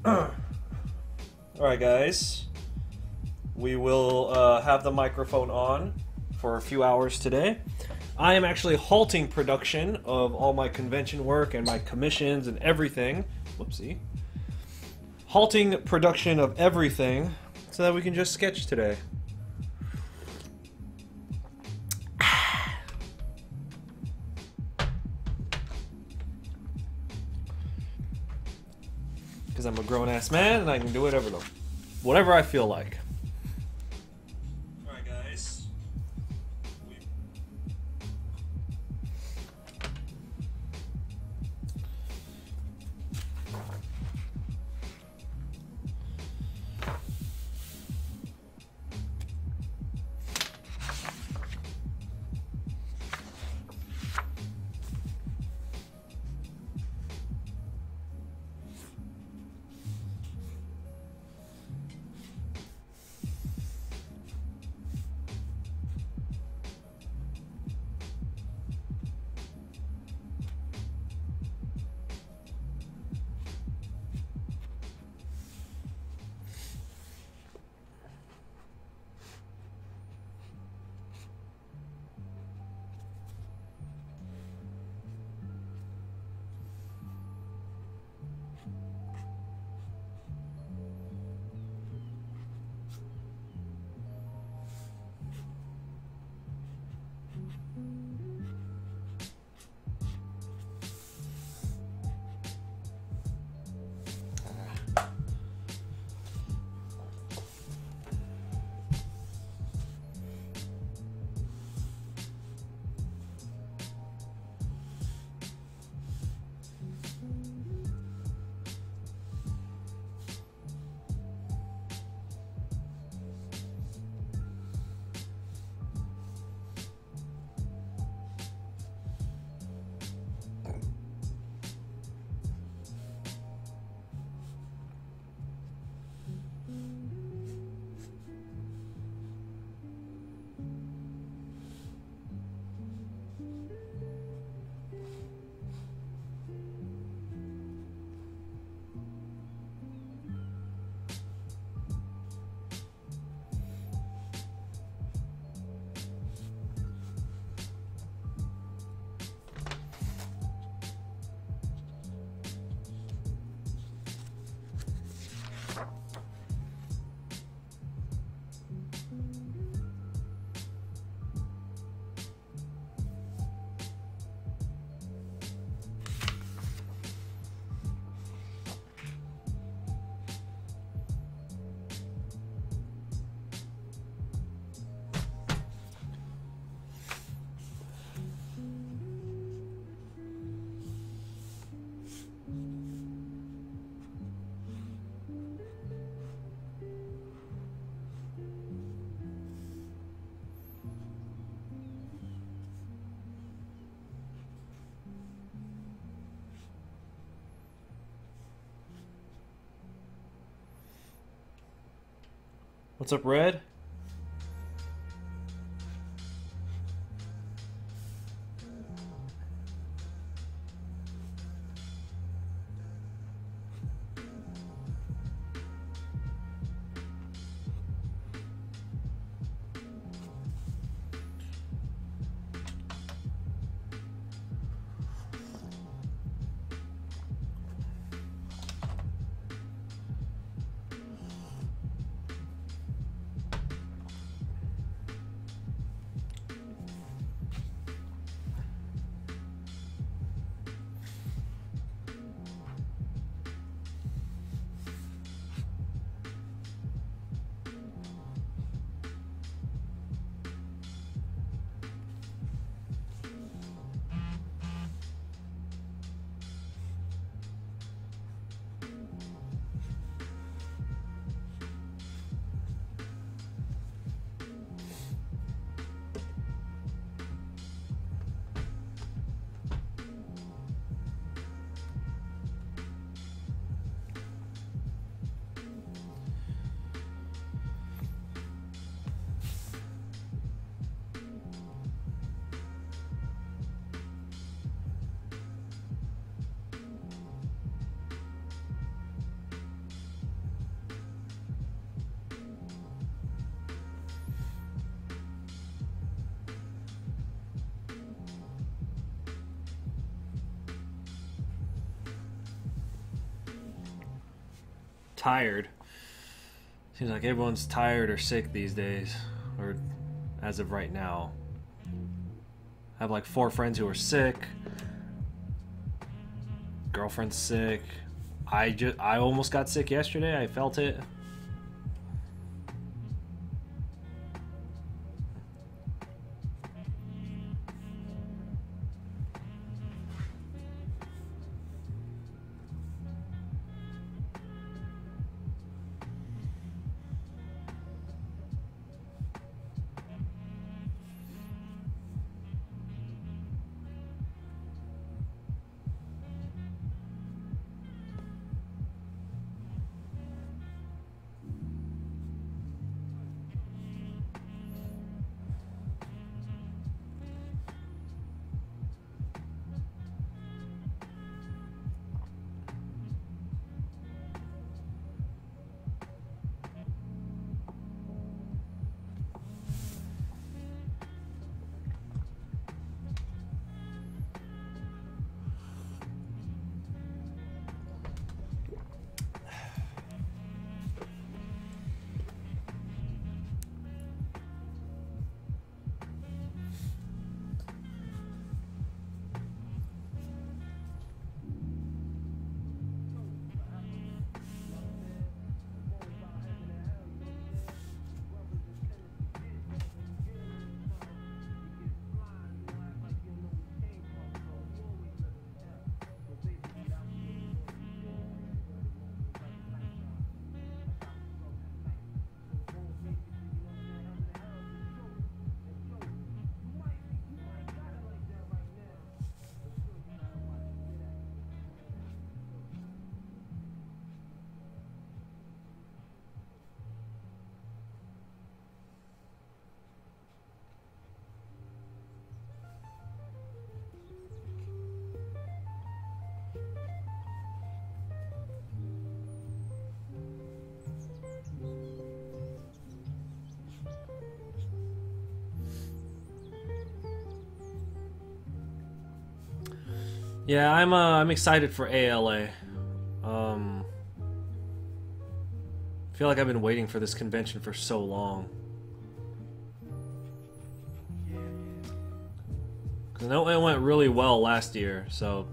Alright, guys. We will have the microphone on for a few hours today. I am actually halting production of all my convention work and my commissions and everything. Whoopsie. Halting production of everything so that we can just sketch today. Because I'm a grown-ass man and I can do whatever I feel like. Alright, guys. What's up, Red? tired. Seems like everyone's tired or sick these days, or as of right now. I have like 4 friends who are sick. Girlfriend's sick. I almost got sick yesterday. I felt it. Yeah, I'm excited for ALA. I feel like I've been waiting for this convention for so long. 'Cause I know it went really well last year, so.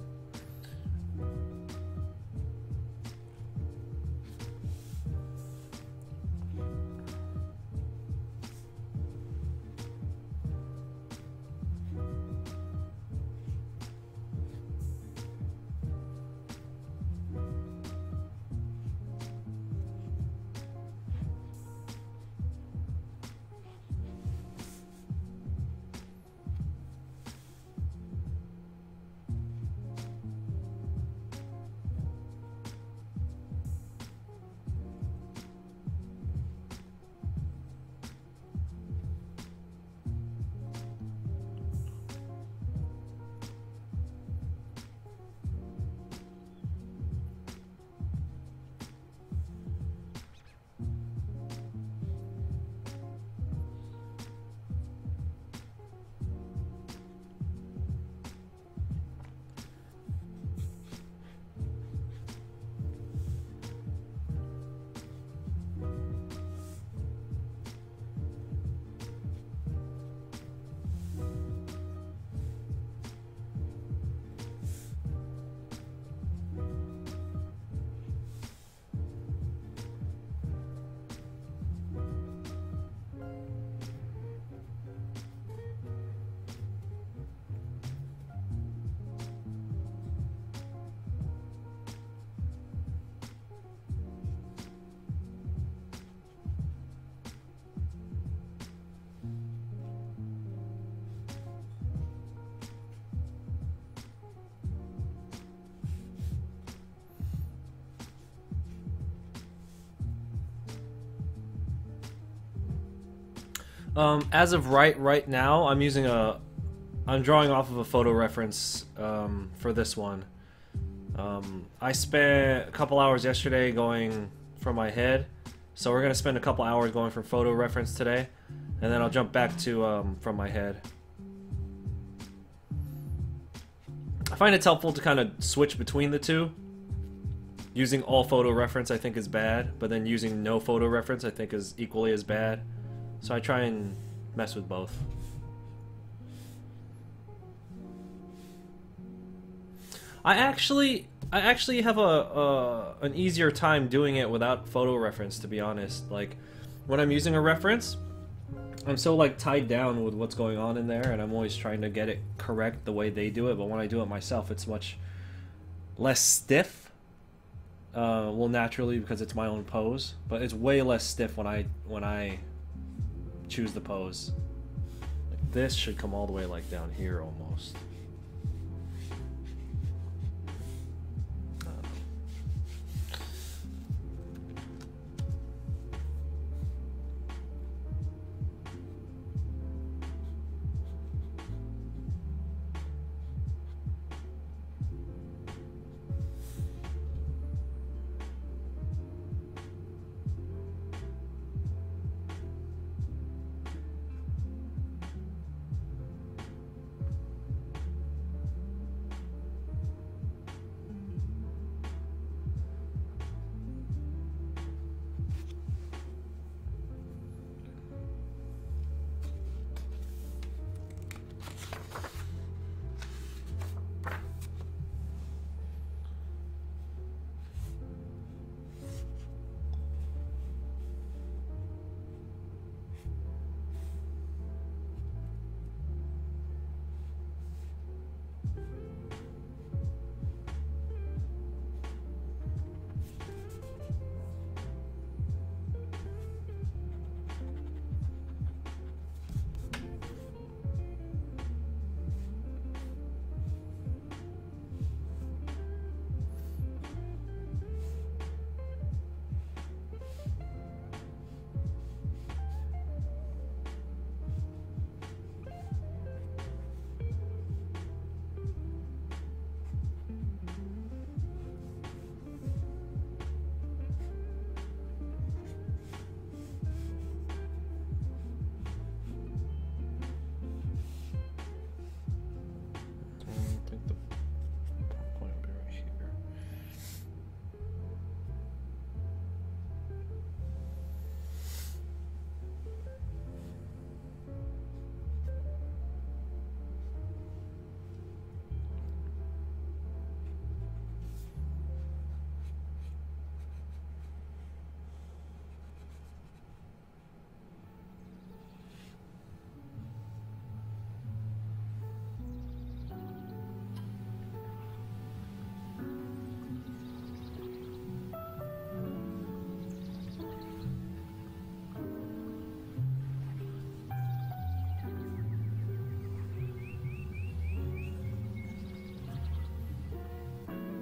As of right now, I'm drawing off of a photo reference for this one. I spent a couple hours yesterday going from my head, so we're gonna spend a couple hours going from photo reference today, and then I'll jump back to from my head. I find it's helpful to kind of switch between the two. Using all photo reference I think is bad, but then using no photo reference I think is equally as bad. So I try and mess with both. I actually have an easier time doing it without photo reference, to be honest. Like when I'm using a reference, I'm so like tied down with what's going on in there, and I'm always trying to get it correct the way they do it. But when I do it myself, it's much less stiff. Well, naturally, because it's my own pose, but it's way less stiff when I choose the pose. Like this should come all the way like down here almost.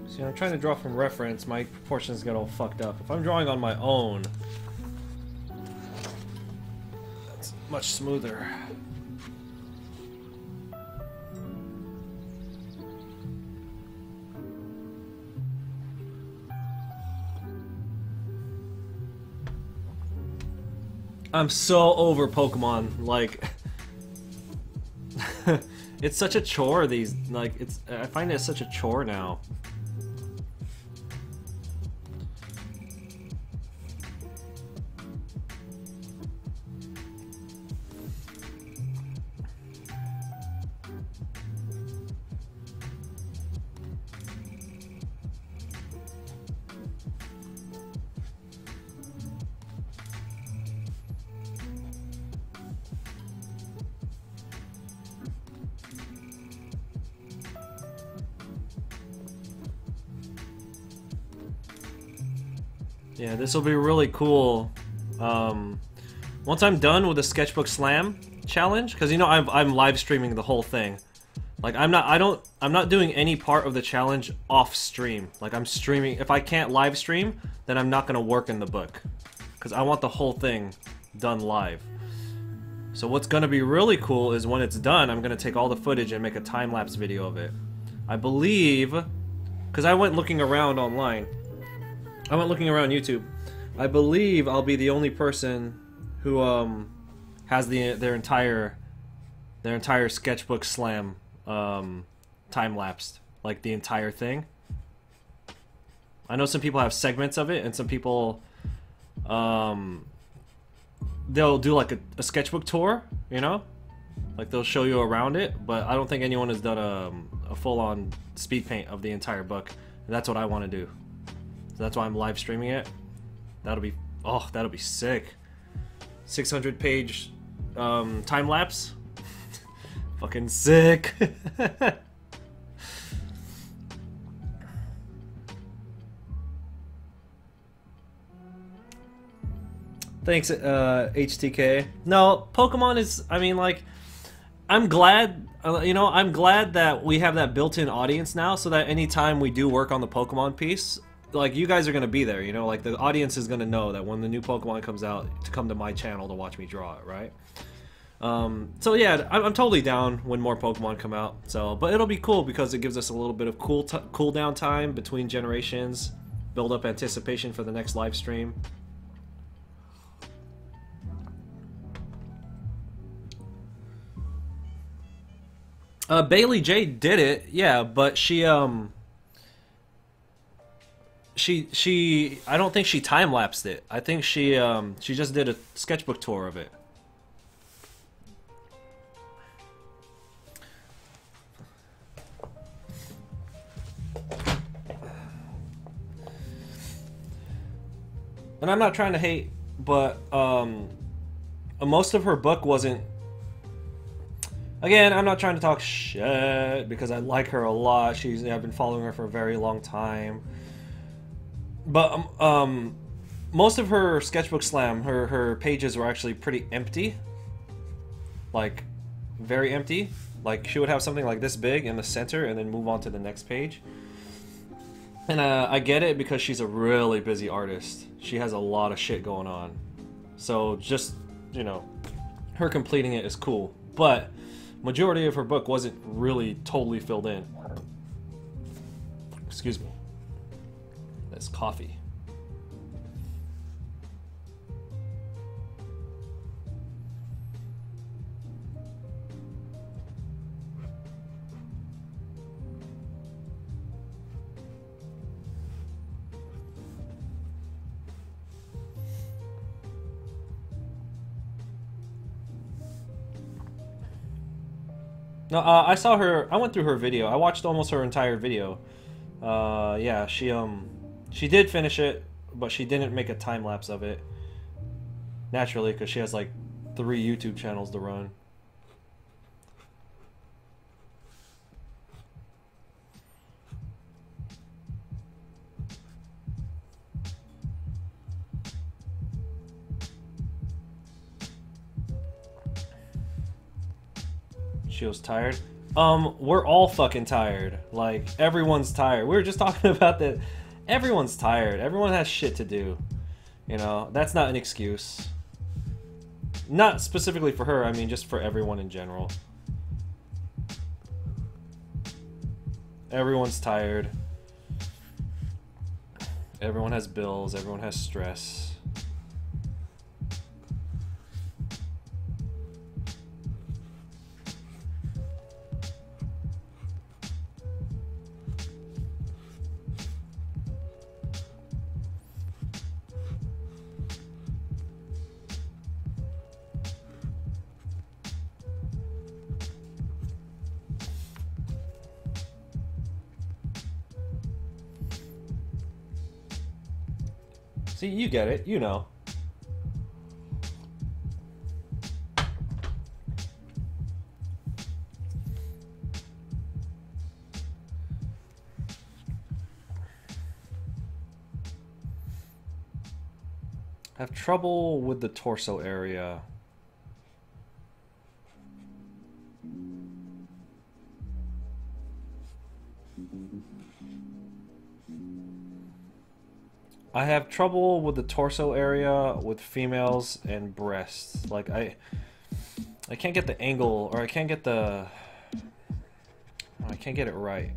See, I'm trying to draw from reference, my proportions get all fucked up. If I'm drawing on my own, that's much smoother. I'm so over Pokemon, like... It's such a chore, these, like, I find it such a chore now. Yeah, this will be really cool. Once I'm done with the Sketchbook Slam challenge, because you know I'm live streaming the whole thing. Like I'm not doing any part of the challenge off stream. Like I'm streaming. If I can't live stream, then I'm not gonna work in the book, because I want the whole thing done live. So what's gonna be really cool is when it's done, I'm gonna take all the footage and make a time-lapse video of it. I believe, because I went looking around online. I went looking around YouTube. I believe I'll be the only person who has their entire Sketchbook Slam time lapsed, like the entire thing. I know some people have segments of it, and some people, they'll do like a sketchbook tour, you know? Like they'll show you around it, but I don't think anyone has done a full-on speed paint of the entire book. And that's what I want to do. So that's why I'm live streaming it. That'll be, oh, that'll be sick. 600 page time lapse. Fucking sick. Thanks, HTK. No, Pokemon is, I mean, like, I'm glad, you know, I'm glad that we have that built-in audience now, so that anytime we do work on the Pokemon piece, like, you guys are going to be there, you know, like, the audience is going to know that when the new Pokemon comes out, to come to my channel to watch me draw it, right? So yeah, I'm totally down when more Pokemon come out, so, but it'll be cool because it gives us a little bit of cool down time between generations, build up anticipation for the next live stream. Bailey J did it, yeah, but she I don't think she time-lapsed it. I think she just did a sketchbook tour of it. And I'm not trying to hate, but most of her book wasn't. Again, I'm not trying to talk shit because I like her a lot. I've been following her for a very long time. But most of her sketchbook slam, her pages were actually pretty empty. Like, very empty. Like, she would have something like this big in the center and then move on to the next page. And I get it because she's a really busy artist. She has a lot of shit going on. So just, you know, her completing it is cool. But majority of her book wasn't really totally filled in. Excuse me. That's coffee. No, I saw her. I went through her video. I watched almost her entire video. Yeah, she did finish it, but she didn't make a time lapse of it. Naturally, because she has like 3 YouTube channels to run. She was tired. We're all fucking tired. Like, everyone's tired. We were just talking about that. Everyone's tired. Everyone has shit to do. You know, that's not an excuse. Not specifically for her, I mean just for everyone in general. Everyone's tired. Everyone has bills. Everyone has stress. See, you get it. You know. I have trouble with the torso area. I have trouble with the torso area with females and breasts. Like I can't get the angle, or I can't get the, I can't get it right.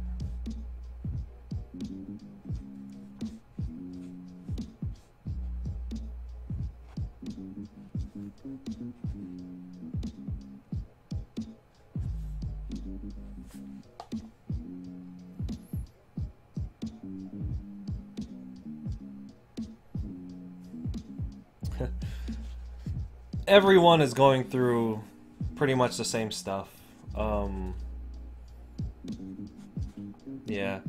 everyone is going through pretty much the same stuff. Yeah.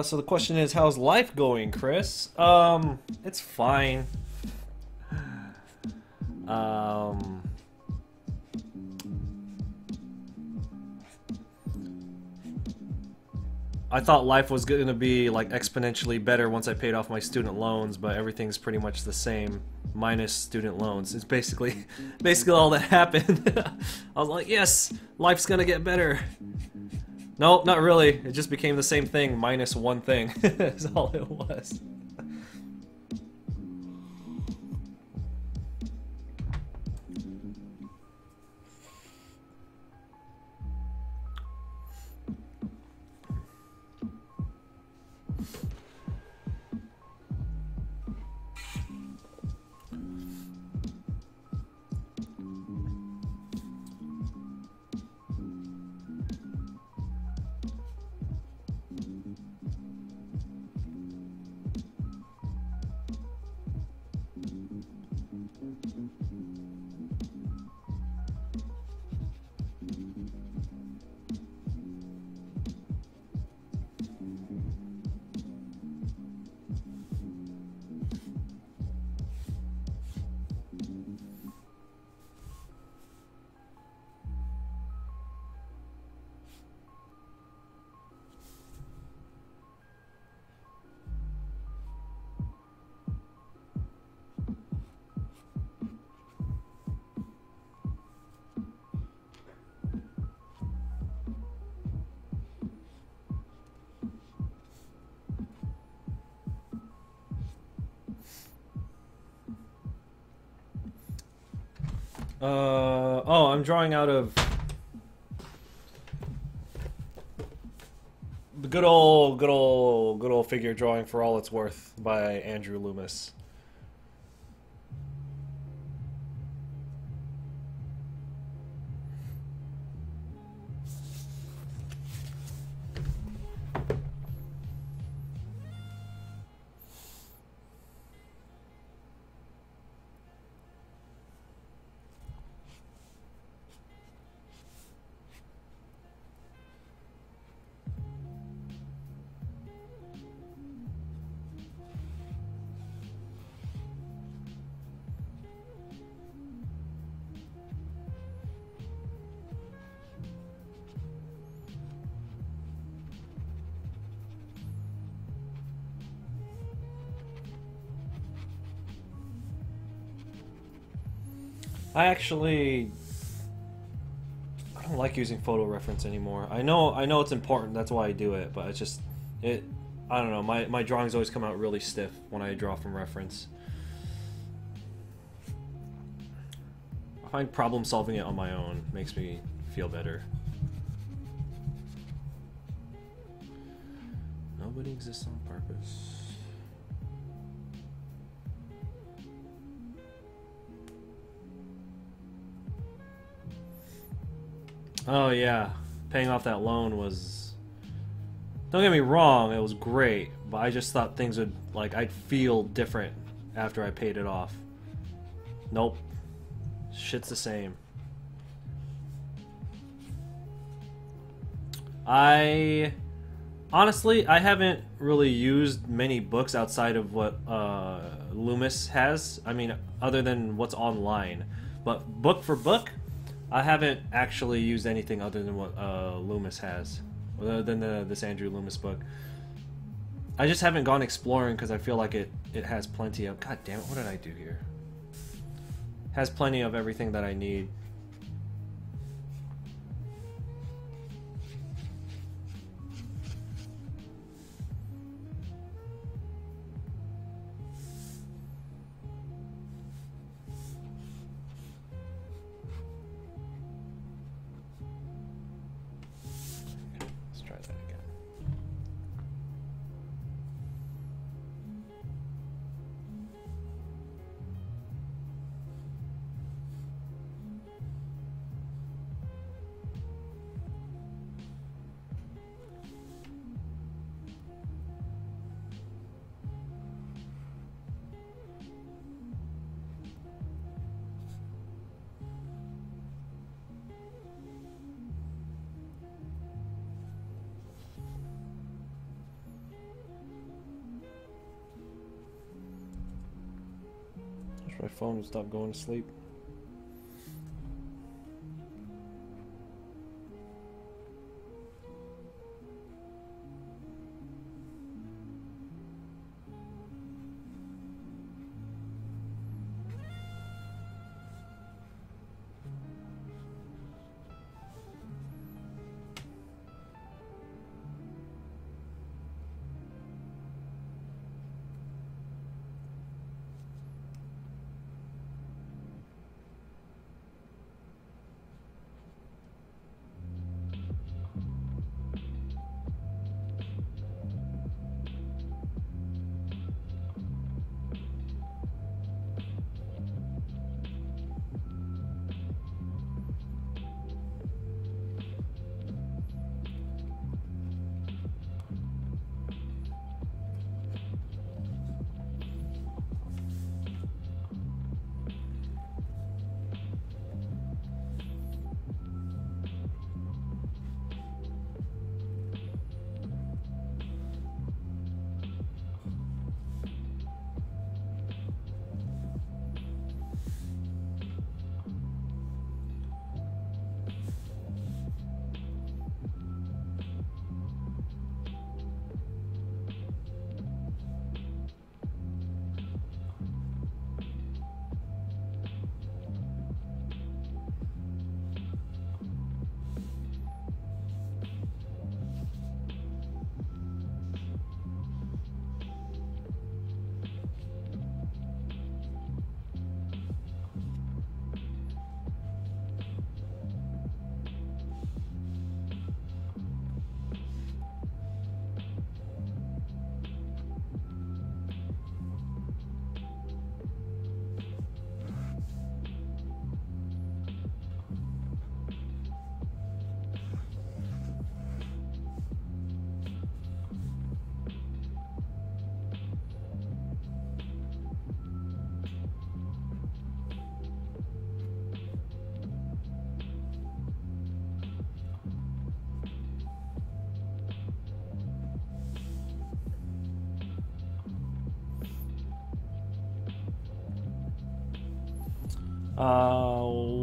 So the question is, how's life going, Chris? It's fine. I thought life was going to be like exponentially better once I paid off my student loans, but everything's pretty much the same minus student loans. It's basically all that happened. I was like, yes, life's gonna get better. No, not really. It just became the same thing minus one thing. That's all it was. Oh, I'm drawing out of the good old figure drawing for all it's worth by Andrew Loomis. I don't like using photo reference anymore. I know it's important, that's why I do it, but it's just I don't know, my drawings always come out really stiff when I draw from reference. I find problem solving it on my own makes me feel better. Nobody exists on purpose. Oh yeah, paying off that loan was... Don't get me wrong, it was great, but I just thought things would, like, I'd feel different after I paid it off. Nope. Shit's the same. Honestly, I haven't really used many books outside of what Loomis has. I mean, other than what's online. But book for book, I haven't actually used anything other than what Loomis has, other than this Andrew Loomis book. I just haven't gone exploring because I feel like it has plenty of... God damn it, what did I do here? Has plenty of everything that I need. My phone will stop going to sleep.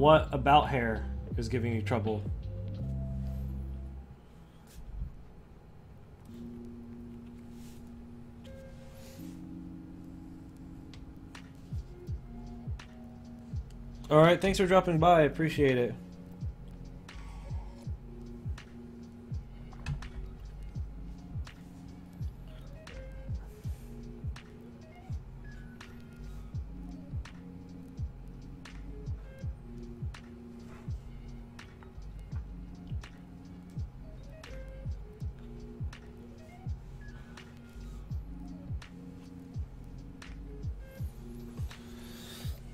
What about hair is giving you trouble? All right, thanks for dropping by. I appreciate it.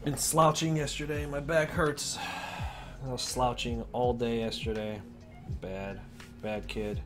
Been slouching yesterday. My back hurts. I was slouching all day yesterday. Bad kid.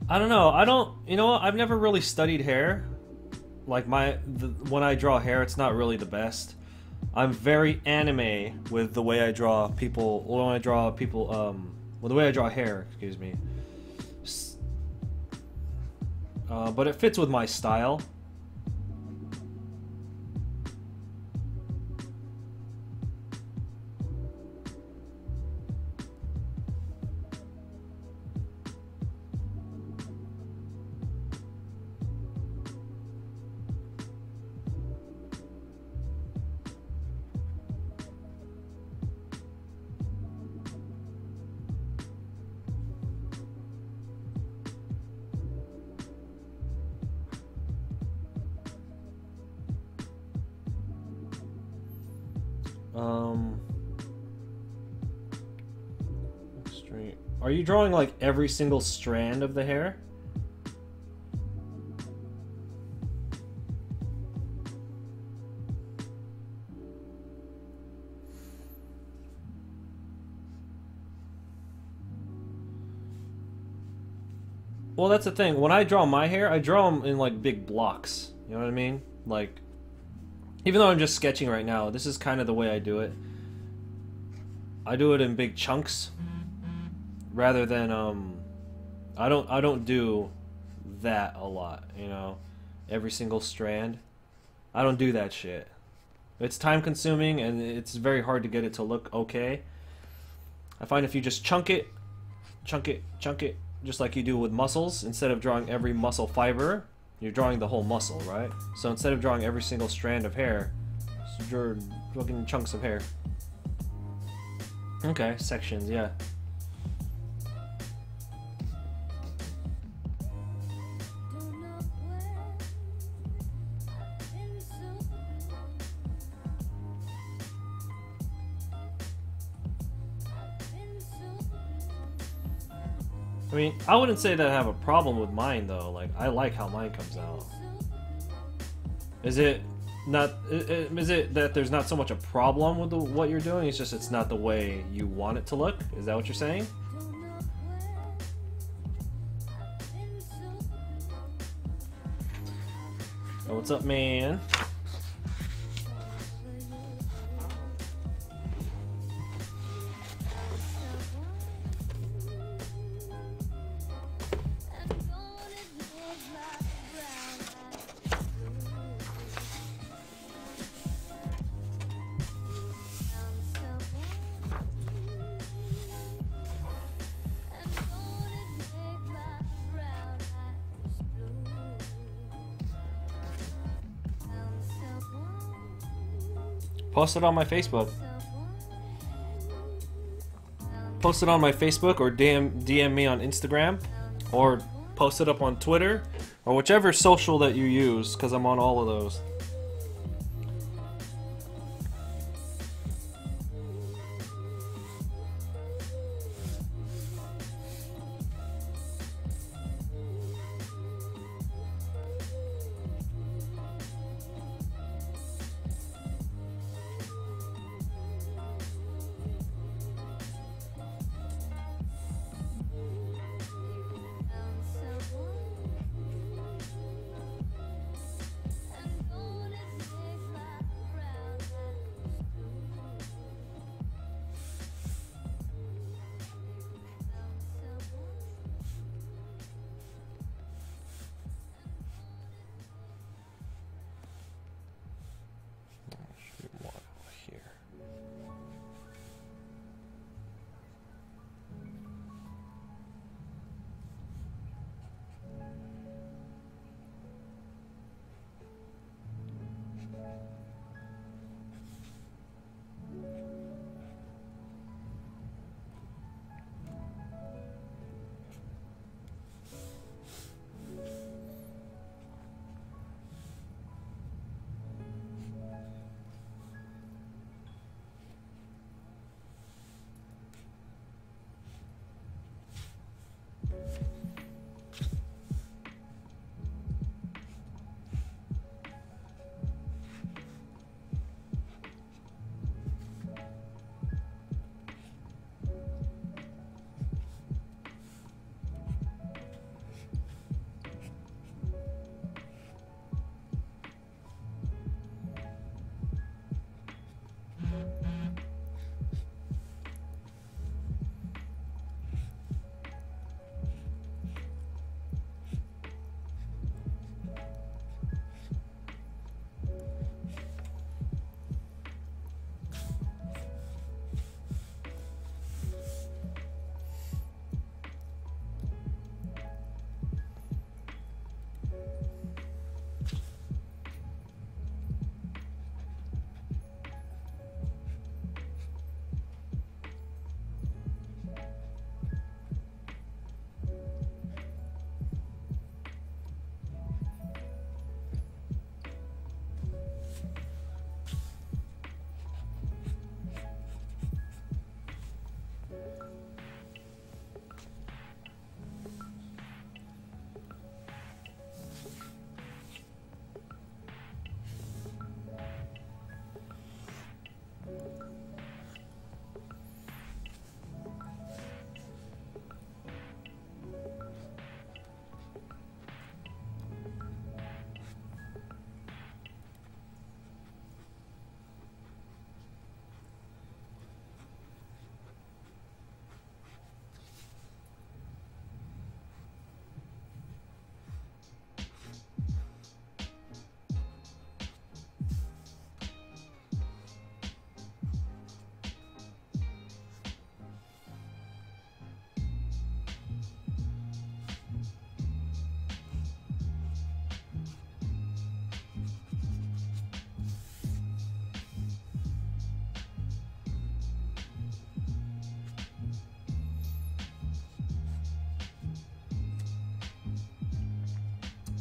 I don't know. I don't. You know what? I've never really studied hair. Like when I draw hair, it's not really the best. I'm very anime with the way I draw people. When I draw people, well, the way I draw hair. Excuse me. But it fits with my style. Straight. Are you drawing like every single strand of the hair? Well, that's the thing. When I draw my hair, I draw them in like big blocks. You know what I mean? Like, even though I'm just sketching right now, this is kind of the way I do it. I do it in big chunks rather than I don't do that a lot, you know. Every single strand. I don't do that shit. It's time consuming and it's very hard to get it to look okay. I find if you just chunk it, just like you do with muscles, instead of drawing every muscle fiber, you're drawing the whole muscle, right? So instead of drawing every single strand of hair, you're looking chunks of hair. Okay, sections, yeah. I mean, I wouldn't say that I have a problem with mine though. Like, I like how mine comes out. Is it not? Is it that there's not so much a problem with what you're doing? It's just it's not the way you want it to look. Is that what you're saying? Oh, what's up, man? Post it on my Facebook. Post it on my Facebook or DM me on Instagram or post it up on Twitter or whichever social that you use, because I'm on all of those.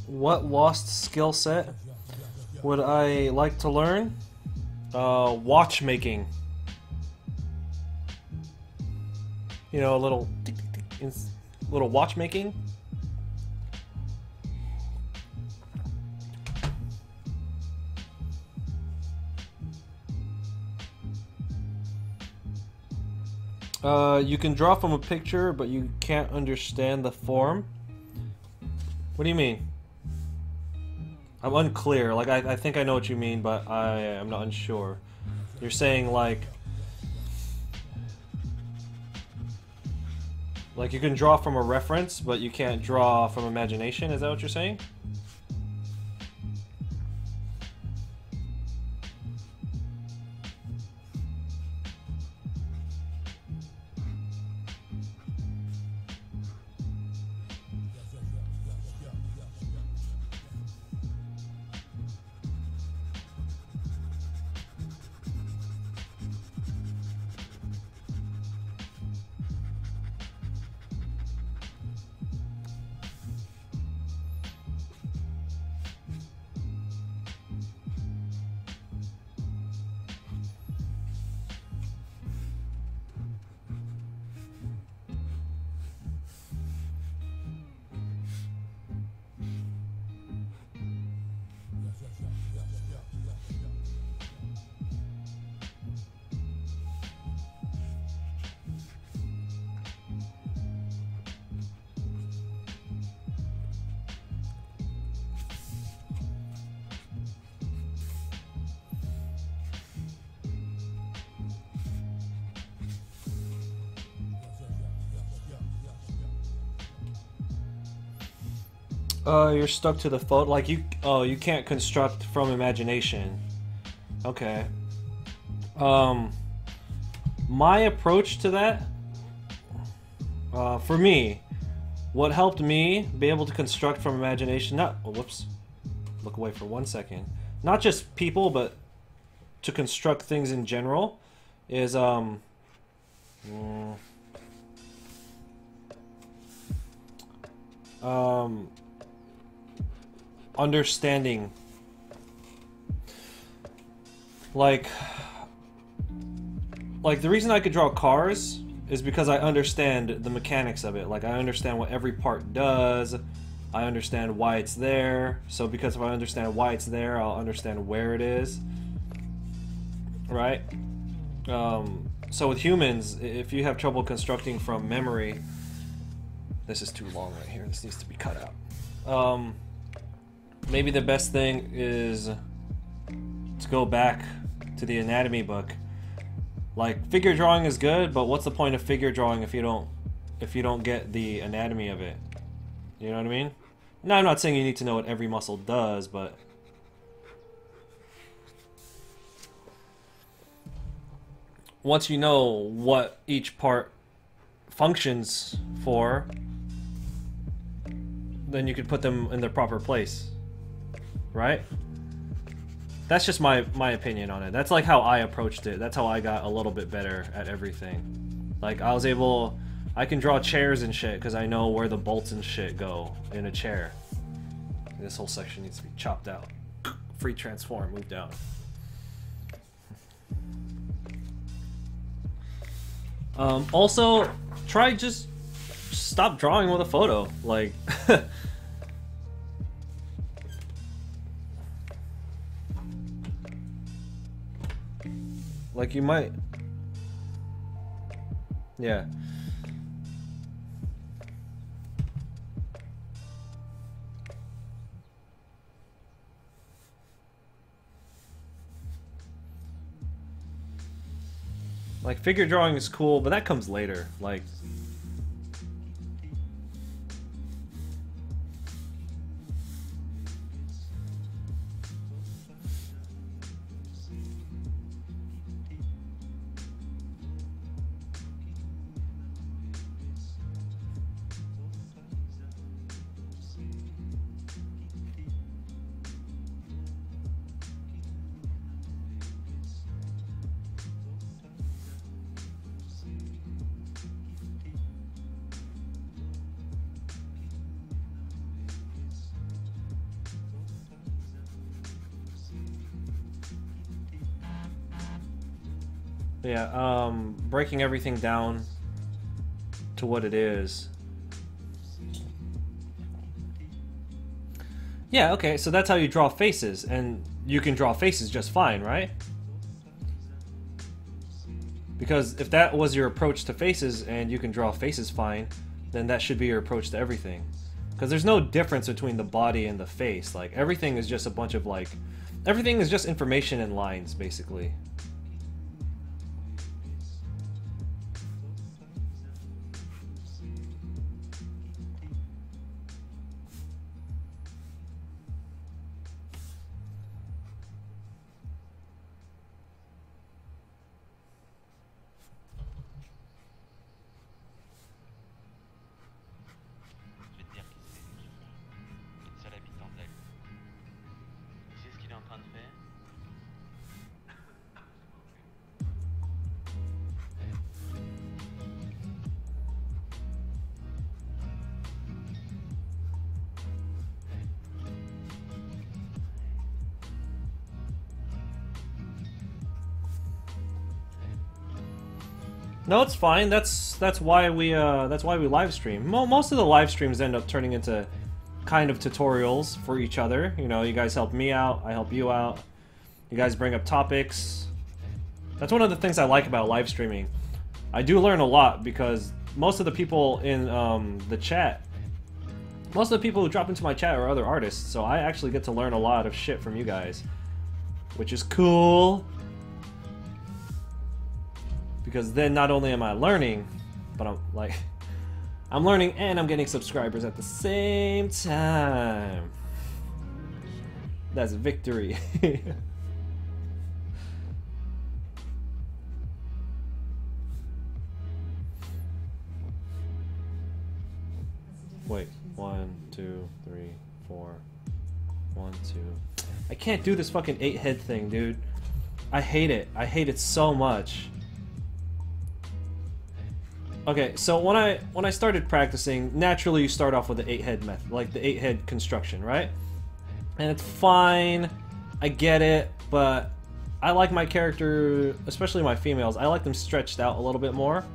What lost skill set would I like to learn? Watchmaking. You know, a little watchmaking. You can draw from a picture, but you can't understand the form. What do you mean? I'm unclear. Like, I think I know what you mean, but I'm not unsure. You're saying, like you can draw from a reference, but you can't draw from imagination? Is that what you're saying? You're stuck to the photo. Like you can't construct from imagination. Okay. My approach to that, for me, what helped me be able to construct from imagination, whoops, look away for 1 second. Not just people, but to construct things in general, is, understanding. Like the reason I could draw cars is because I understand the mechanics of it. Like, I understand what every part does. I understand why it's there. So because if I understand why it's there, I'll understand where it is. Right? So with humans, if you have trouble constructing from memory... This is too long right here. This needs to be cut out. Maybe the best thing is to go back to the anatomy book. Like, figure drawing is good, but what's the point of figure drawing if you don't get the anatomy of it? You know what I mean? No, I'm not saying you need to know what every muscle does, but once you know what each part functions for, then you could put them in their proper place, right? That's just my opinion on it. That's like how I approached it. That's how I got a little bit better at everything. Like, I can draw chairs and shit because I know where the bolts and shit go in a chair. This whole section needs to be chopped out. Free transform, move down. Also, try just stop drawing with a photo. Like, like you might, yeah. Like, figure drawing is cool, but that comes later. Like, Yeah, breaking everything down to what it is. Yeah, okay, so that's how you draw faces, and you can draw faces just fine, right? Because if that was your approach to faces and you can draw faces fine, then that should be your approach to everything. Because there's no difference between the body and the face. Like, everything is just a bunch of, like... Everything is just information in lines, basically. No, it's fine. That's why we live stream. Most of the live streams end up turning into kind of tutorials for each other. You know, you guys help me out, I help you out. You guys bring up topics. That's one of the things I like about live streaming. I do learn a lot because most of the people in the chat, most of the people who drop into my chat are other artists, so I actually get to learn a lot of shit from you guys, which is cool. Because then not only am I learning, but I'm learning and I'm getting subscribers at the same time. That's victory. Wait, 1, 2, 3, 4. 1, 2. I can't do this fucking 8-head thing, dude. I hate it. I hate it so much. Okay, so when I started practicing, naturally you start off with the 8-head method, like the 8-head construction, right? And it's fine, I get it, but I like my character, especially my females, I like them stretched out a little bit more.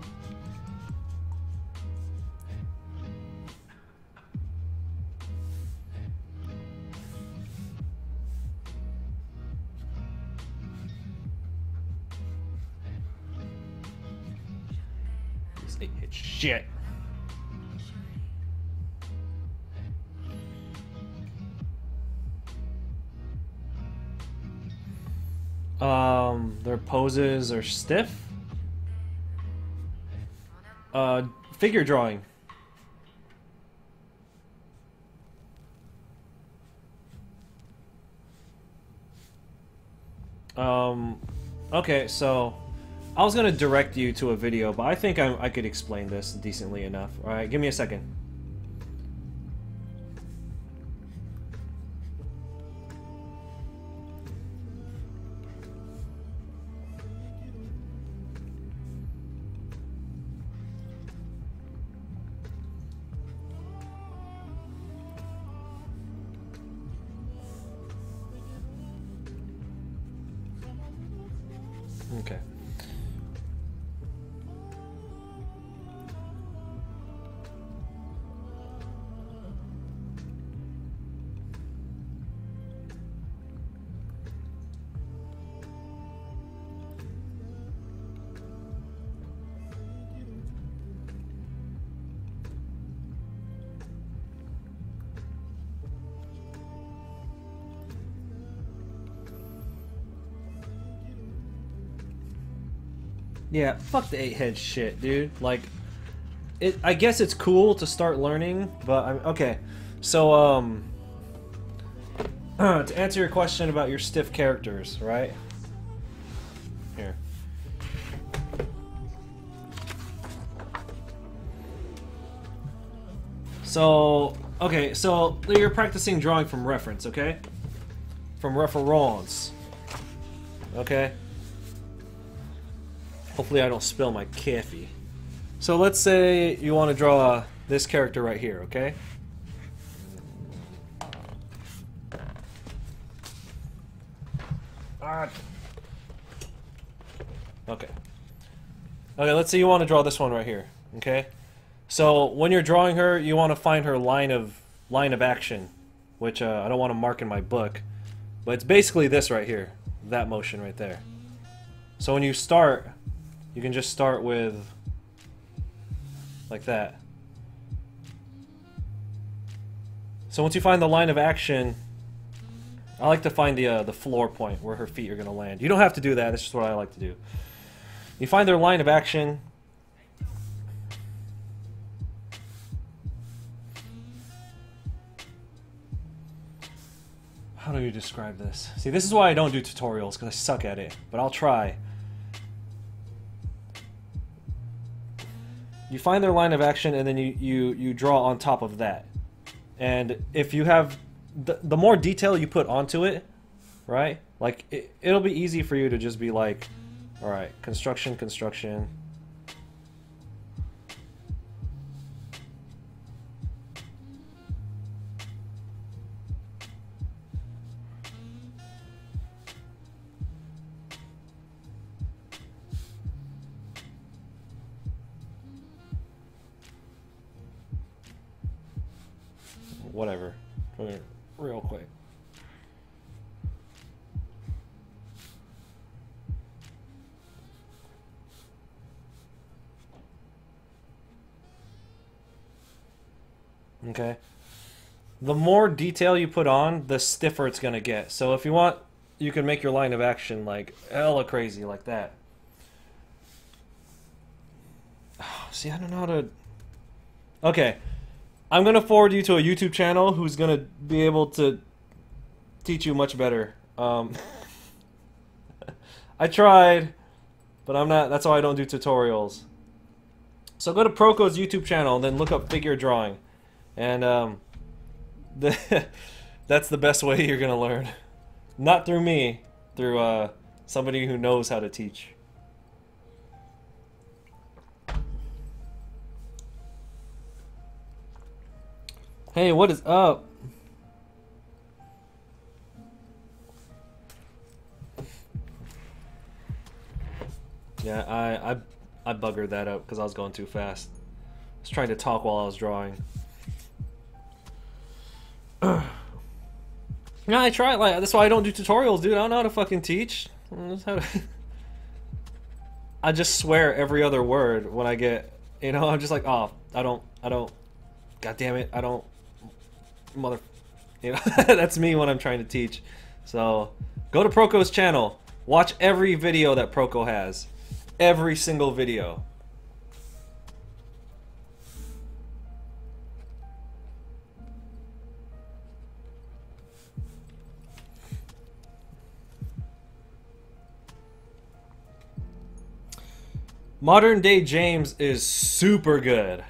Shit. Their poses are stiff. Figure drawing. Okay, so I was gonna direct you to a video, but I think I could explain this decently enough. Alright, give me a second. Okay. Yeah, fuck the 8-head shit, dude. Like, I guess it's cool to start learning, but okay. So, to answer your question about your stiff characters, right? Here. So, okay, so you're practicing drawing from reference, okay? From reference. Okay? Hopefully I don't spill my coffee. So let's say you want to draw this character right here, okay? Okay. Okay, let's say you want to draw this one right here. Okay, so when you're drawing her, you want to find her line of action, which I don't want to mark in my book, but it's basically this right here, that motion right there. So when you start, you can just start with like that. So once you find the line of action, I like to find the floor point where her feet are going to land. You don't have to do that. That's just what I like to do. You find their line of action. How do you describe this? See, this is why I don't do tutorials, because I suck at it. But I'll try. You find their line of action, and then you draw on top of that. And if you have... The more detail you put onto it, right? Like, it'll be easy for you to just be like, alright, construction, construction. Whatever. Real quick. Okay. The more detail you put on, the stiffer it's gonna get. So if you want, you can make your line of action like hella crazy like that. See, I don't know how to... Okay. I'm gonna forward you to a YouTube channel who's gonna be able to teach you much better. I tried, but I'm not. That's why I don't do tutorials. So go to Proco's YouTube channel and then look up figure drawing, and that's the best way you're gonna learn. Not through me, through somebody who knows how to teach. Hey, what is up? Yeah, I buggered that up because I was going too fast. I was trying to talk while I was drawing. Yeah, I try. Like, that's why I don't do tutorials, dude. I don't know how to fucking teach. I just swear every other word when I get, you know, I'm just like, oh, I don't, god damn it, I don't, mother, you know, that's me when I'm trying to teach. So, go to Proco's channel. Watch every video that Proco has. Every single video. Modern day James is super good.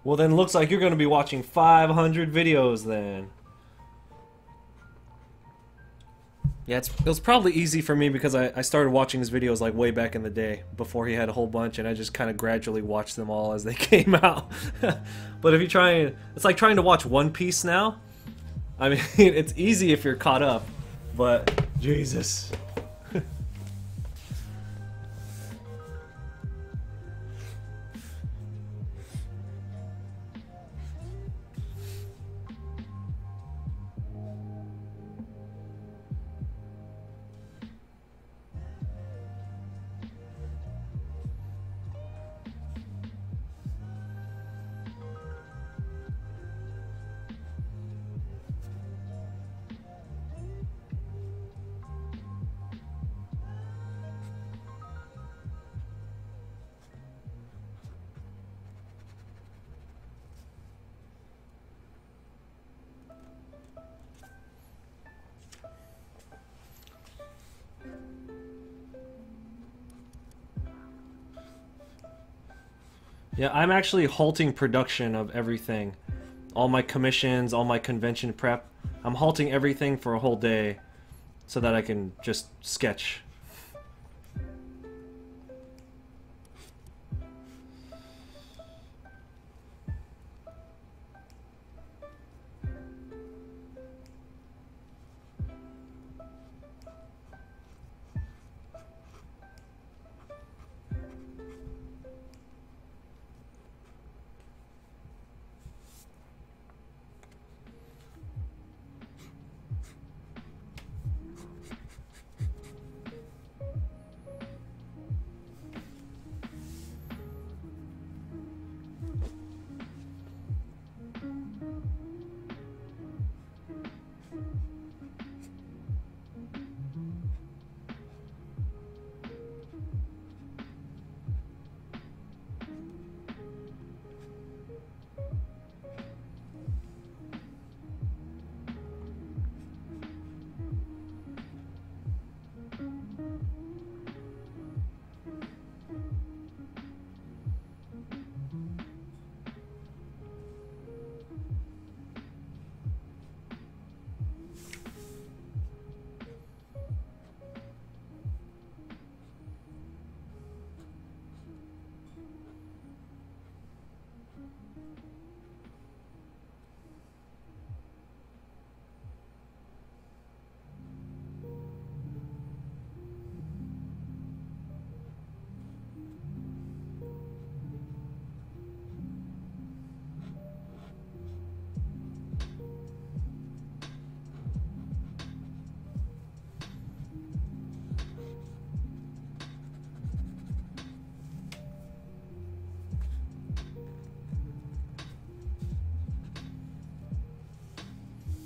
Well, then looks like you're going to be watching 500 videos then. Yeah, it was probably easy for me because I started watching his videos like way back in the day before he had a whole bunch, and I just kind of gradually watched them all as they came out. But if you try, it's like trying to watch One Piece now. I mean, it's easy if you're caught up, but Jesus. Yeah, I'm actually halting production of everything. All my commissions, all my convention prep. I'm halting everything for a whole day so that I can just sketch.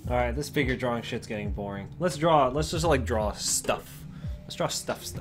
Alright, this figure drawing shit's getting boring. Let's just like draw stuff. Let's draw stuff.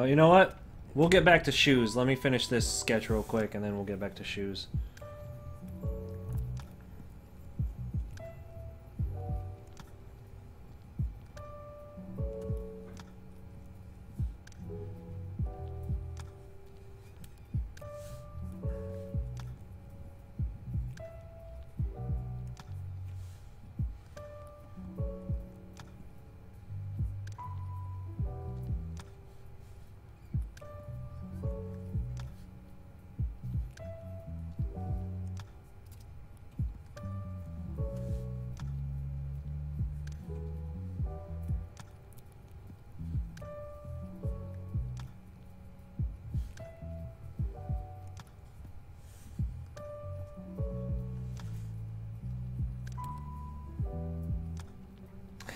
You know what? We'll get back to shoes. Let me finish this sketch real quick, and then we'll get back to shoes.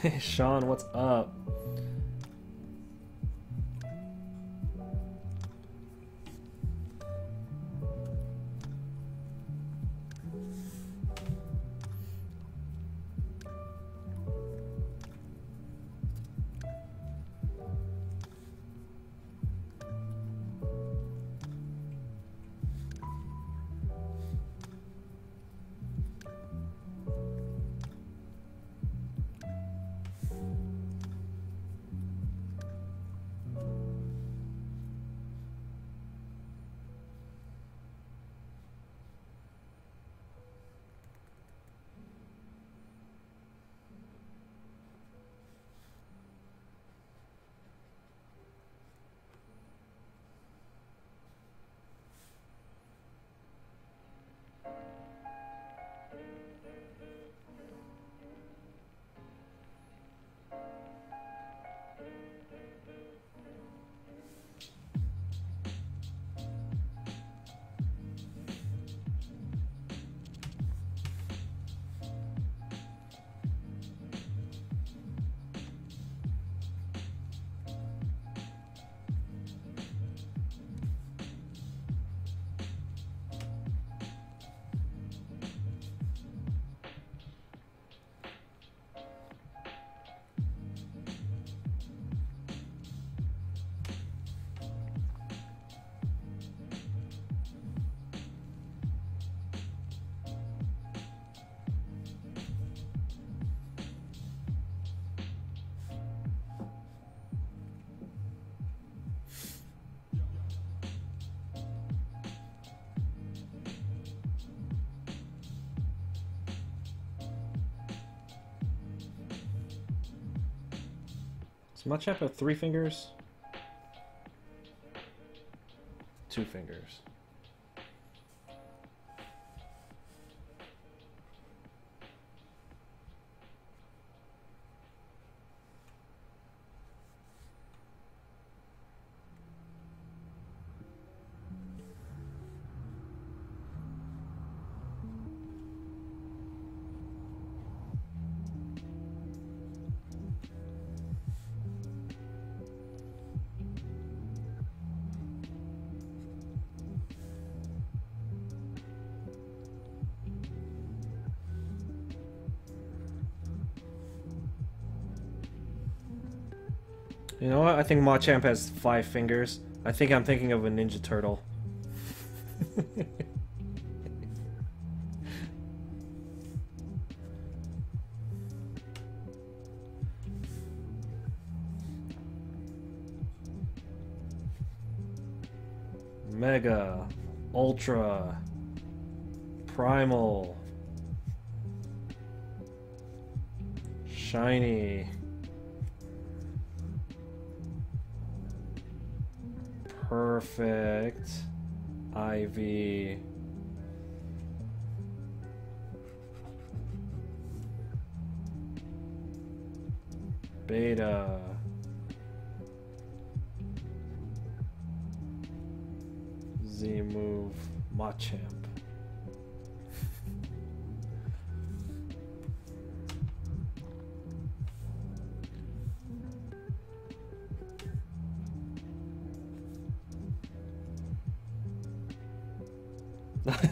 Hey, Sean, what's up? Does Machamp have 3 fingers? 2 fingers. You know what? I think Machamp has 5 fingers. I think I'm thinking of a Ninja Turtle. Mega, Ultra, Primal, Shiny, Perfect, Ivy, Beta, Z-Move, Machamp.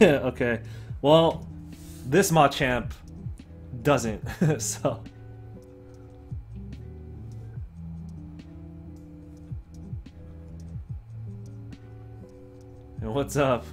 Okay, well, this Machamp doesn't, so... And what's up?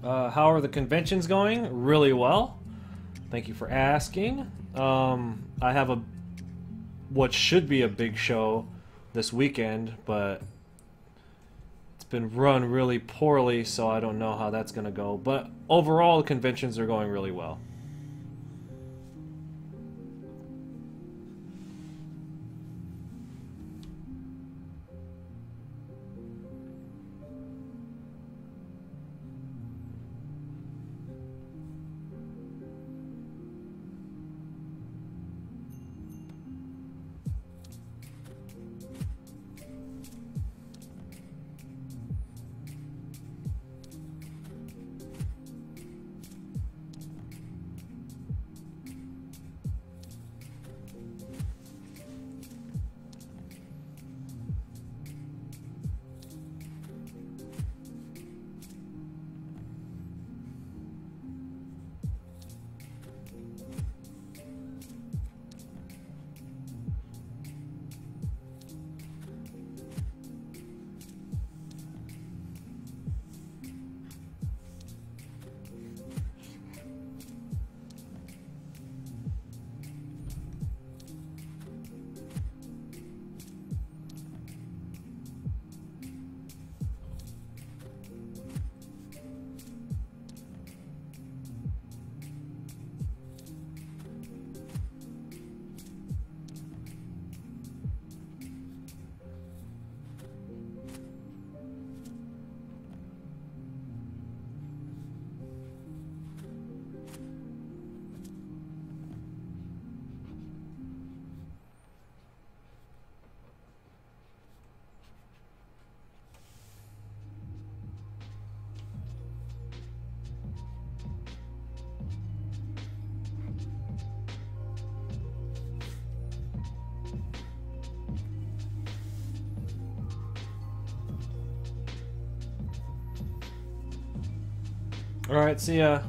How are the conventions going? Really well. Thank you for asking. I have what should be a big show this weekend, but it's been run really poorly, so I don't know how that's going to go. But overall, the conventions are going really well. Alright, see ya.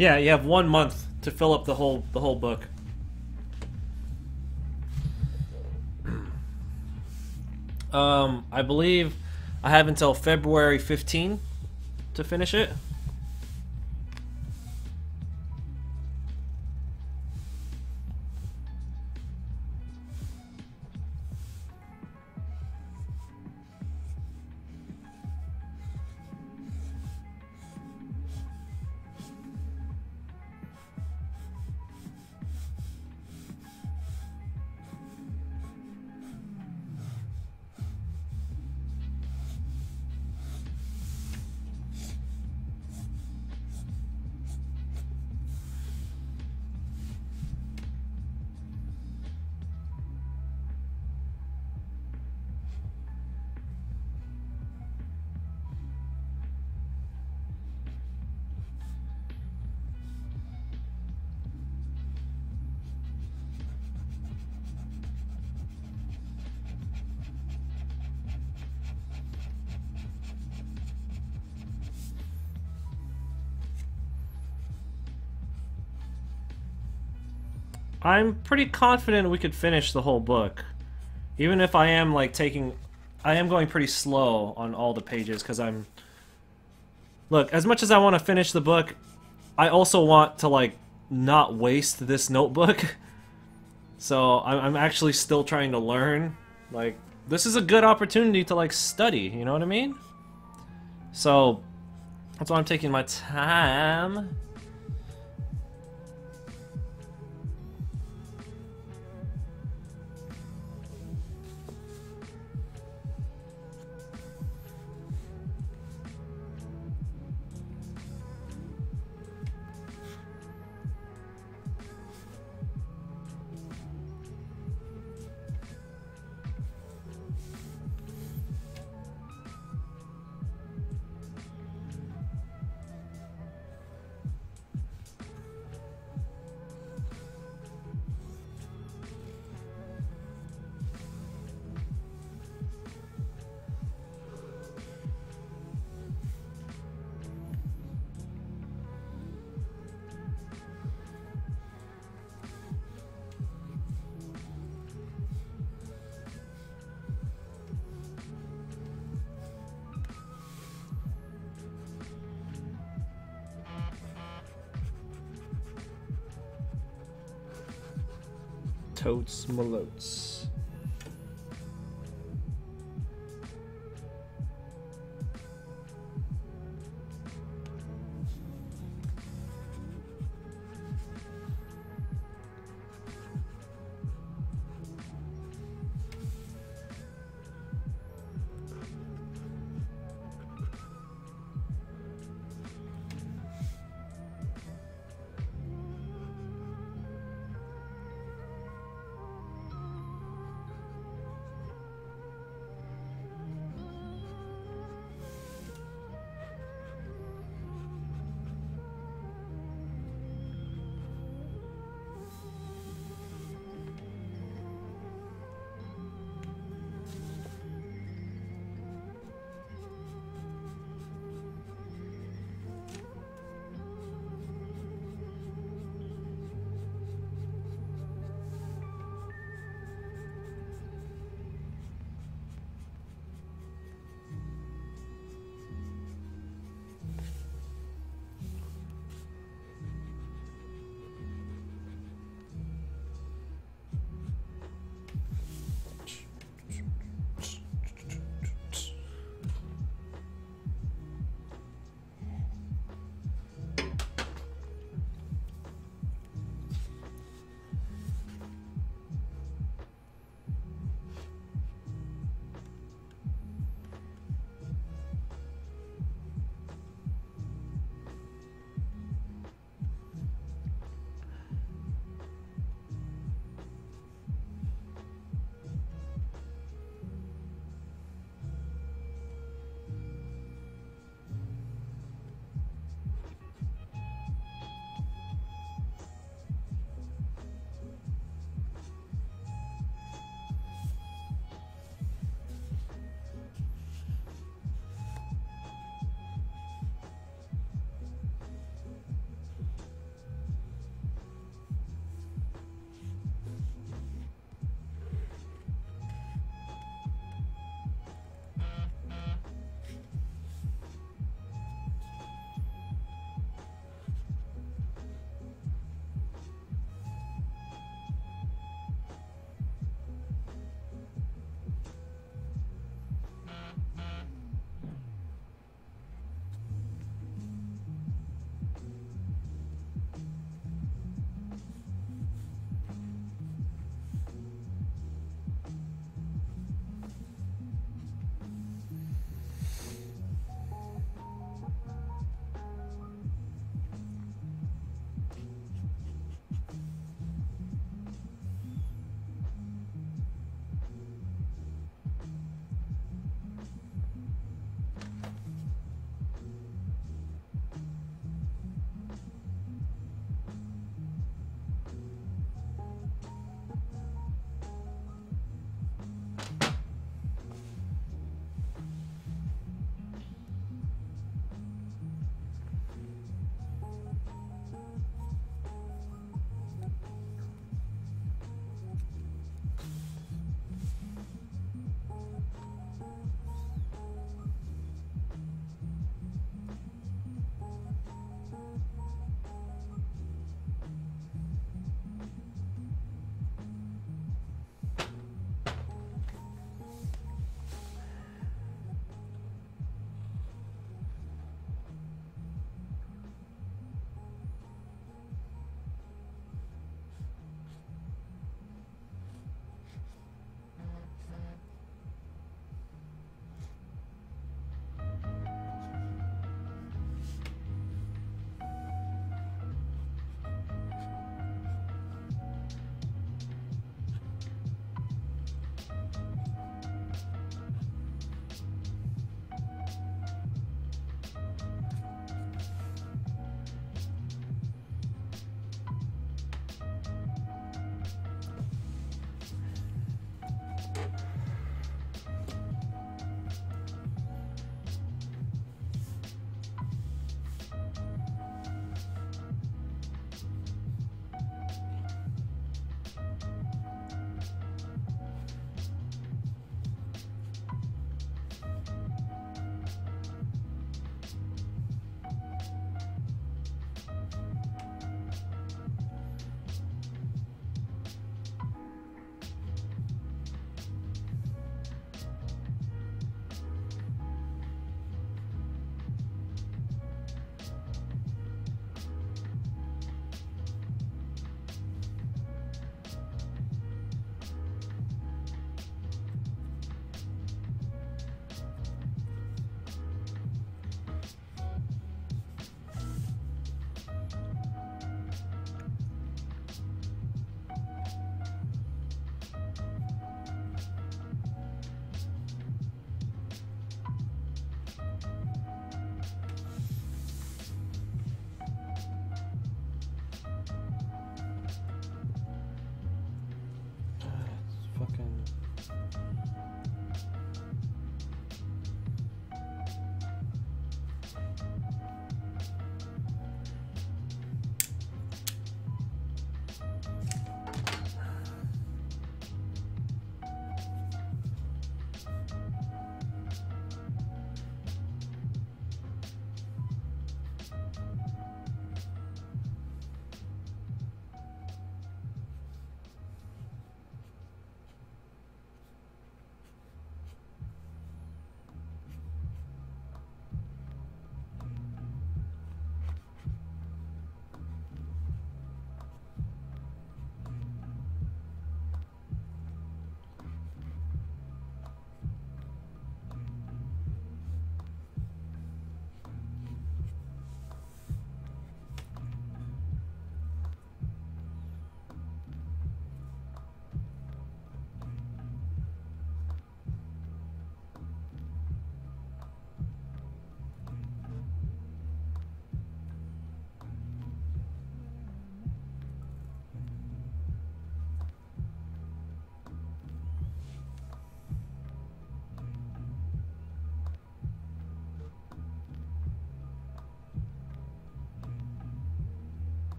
Yeah, you have 1 month to fill up the whole book. I believe I have until February 15 to finish it. I'm pretty confident we could finish the whole book. Even if I am, like, I am going pretty slow on all the pages, because I'm... Look, as much as I want to finish the book, I also want to, like, not waste this notebook. So, I'm actually still trying to learn. Like, this is a good opportunity to, like, study, you know what I mean? So, that's why I'm taking my time. Totes Malotes.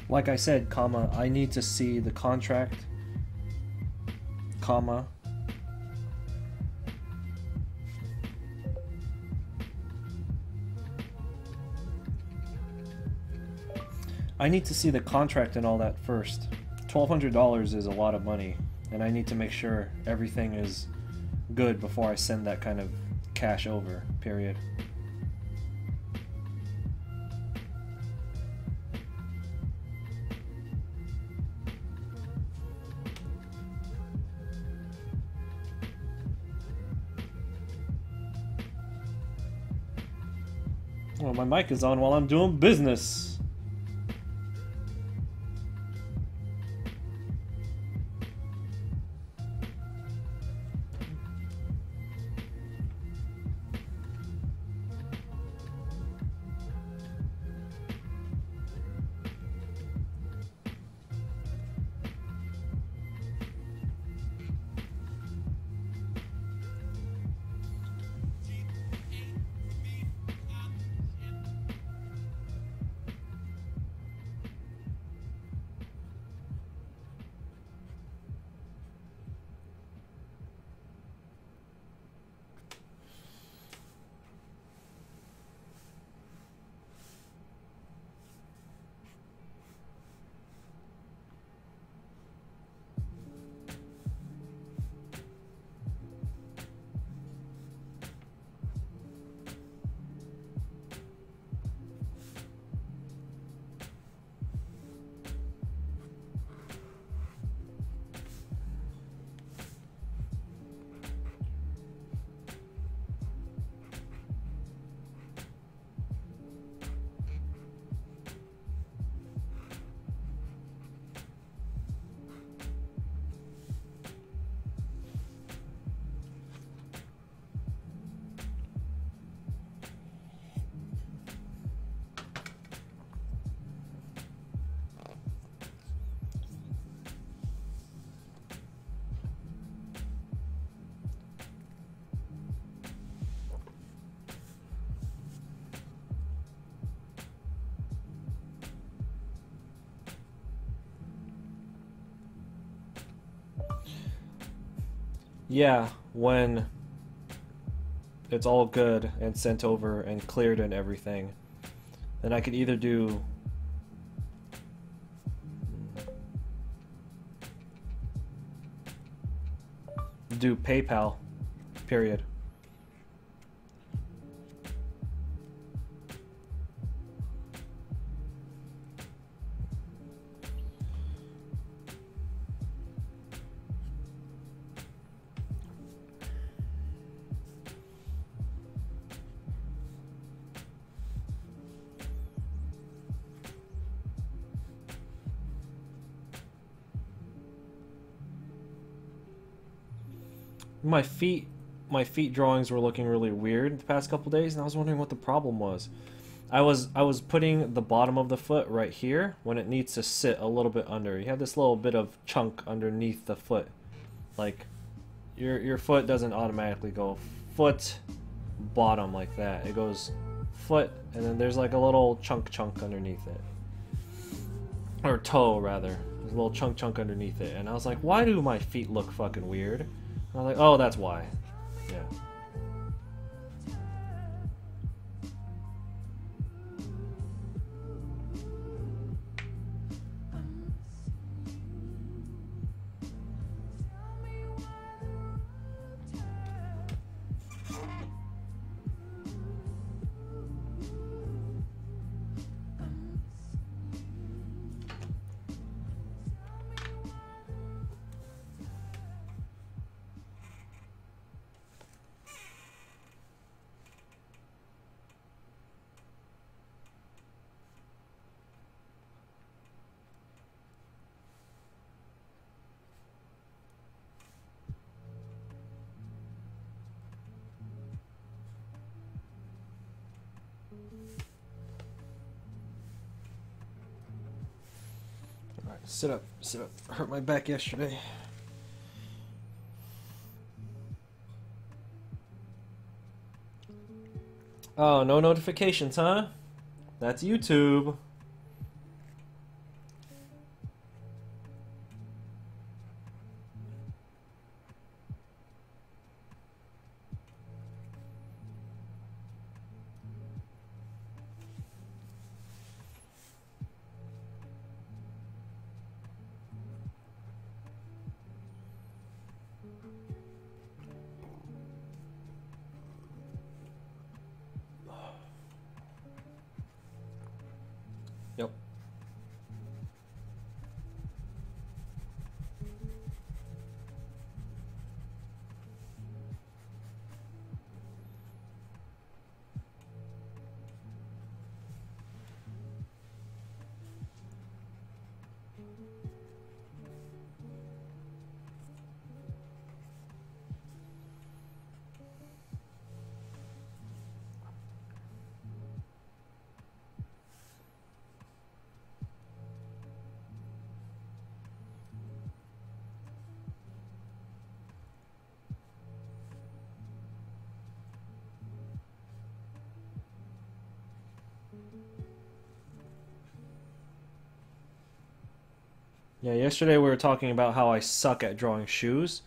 Like I said, comma, I need to see the contract, comma. I need to see the contract and all that first. $1,200 is a lot of money, and I need to make sure everything is good before I send that kind of cash over, period. Oh, my mic is on while I'm doing business. Yeah, when it's all good and sent over and cleared and everything, then I could either do PayPal, period. My feet drawings were looking really weird the past couple days, and I was wondering what the problem was. I was putting the bottom of the foot right here when it needs to sit a little bit under. You have this little bit of chunk underneath the foot. Like your foot doesn't automatically go foot bottom like that. It goes foot and then there's like a little chunk underneath it. Or toe rather. There's a little chunk underneath it. And I was like, why do my feet look fucking weird? And I was like, oh, that's why. Yeah. Sit up, sit up. Hurt my back yesterday. Oh, no notifications, huh? That's YouTube. Yep. Yeah, yesterday we were talking about how I suck at drawing shoes.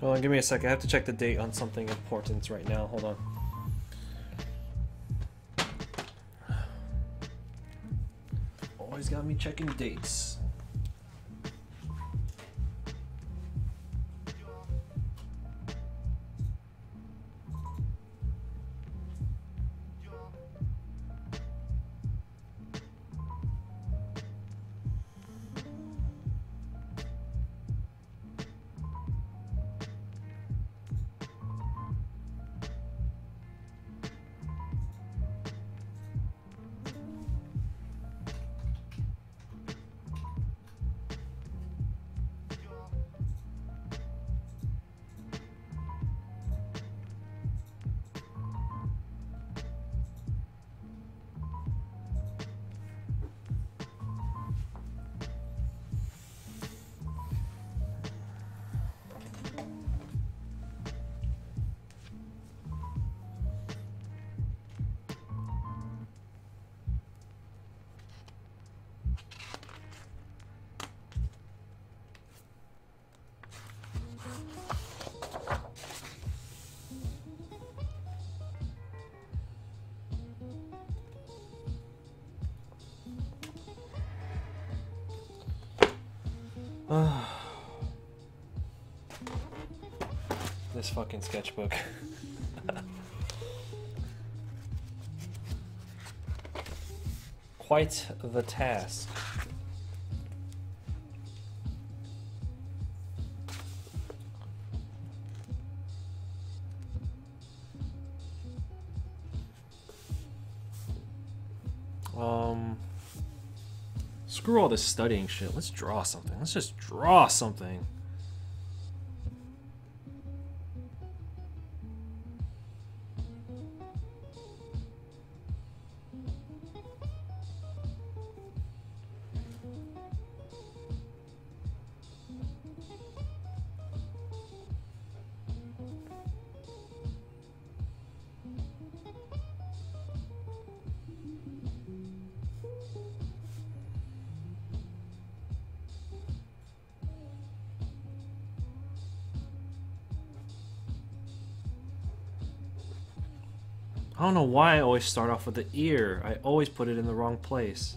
Hold on, give me a second. I have to check the date on something important right now. Hold on. Always got me checking dates. This fucking sketchbook. Quite the task. Screw all this studying shit. Let's draw something. Let's just draw something. I don't know why I always start off with the ear. I always put it in the wrong place.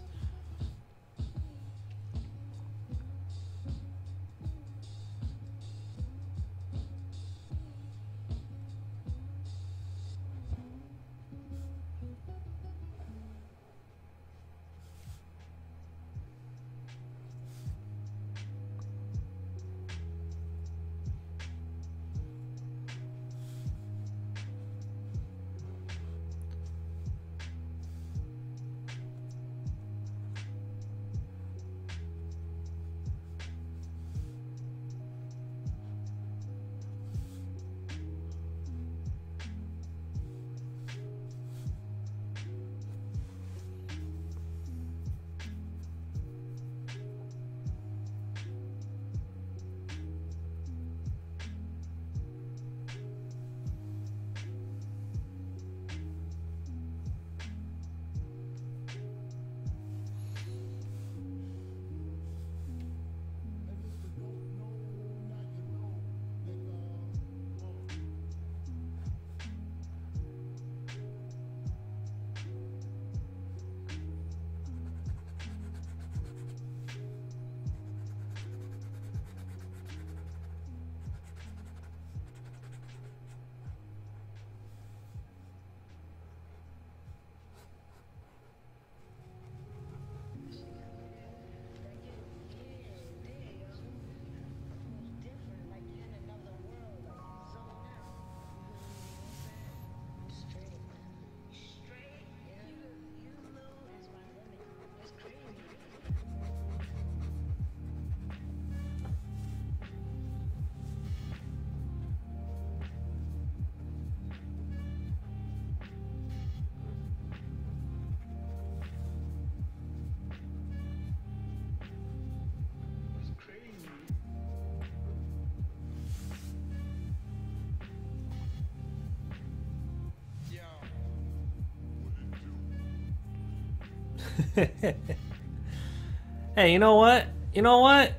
Hey, you know what? You know what?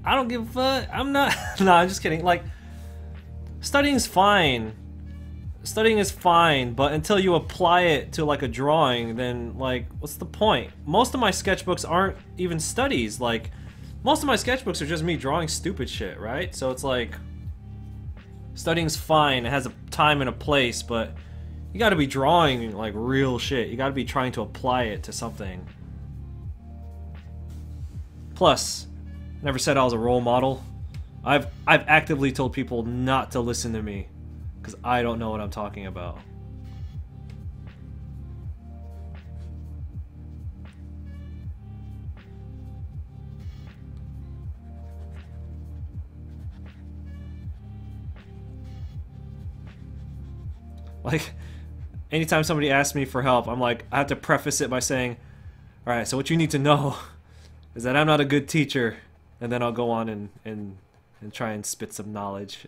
I don't give a fuck. I'm not. No, I'm just kidding. Like, studying's fine. Studying is fine, but until you apply it to like a drawing, then like, what's the point? Most of my sketchbooks aren't even studies. Like, most of my sketchbooks are just me drawing stupid shit, right? So it's like, studying's fine. It has a time and a place, but you gotta be drawing like real shit. You gotta be trying to apply it to something. Plus, never said I was a role model. I've actively told people not to listen to me because I don't know what I'm talking about. Like, anytime somebody asks me for help, I'm like, I have to preface it by saying, alright, so what you need to know is that I'm not a good teacher, and then I'll go on and try and spit some knowledge.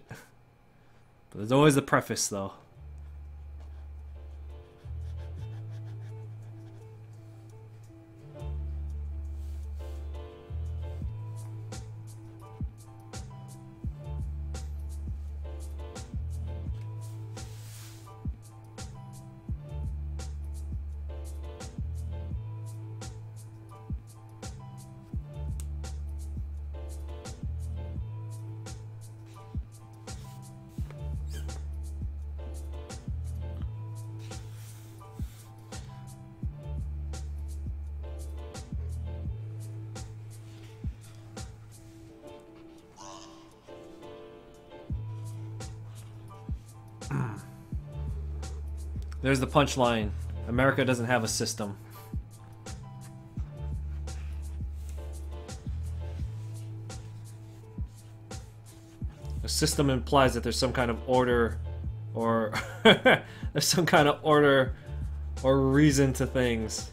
But there's always the preface, though. There's the punchline. America doesn't have a system. A system implies that there's some kind of order, or there's some kind of order or reason to things.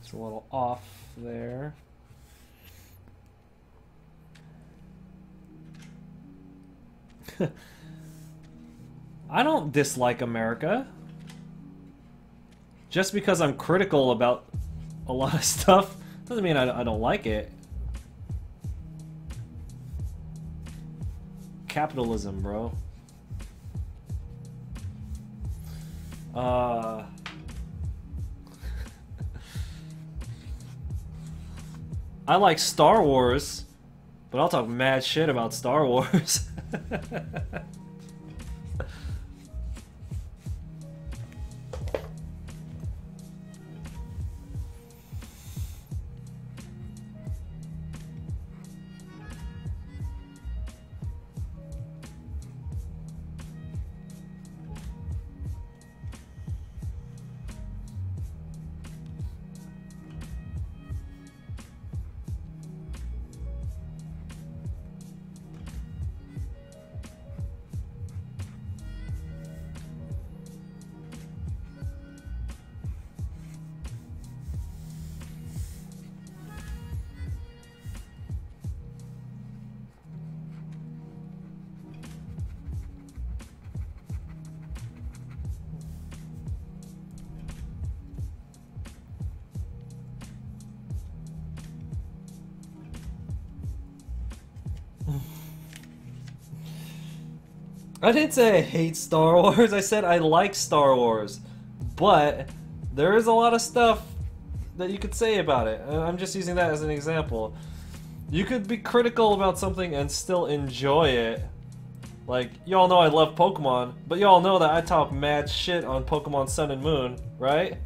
It's a little off there. I don't dislike America. Just because I'm critical about a lot of stuff doesn't mean I don't like it. Capitalism, bro. I like Star Wars, but I'll talk mad shit about Star Wars. I didn't say I hate Star Wars, I said I like Star Wars. But there is a lot of stuff that you could say about it. I'm just using that as an example. You could be critical about something and still enjoy it. Like, y'all know I love Pokemon, but y'all know that I talk mad shit on Pokemon Sun and Moon, right?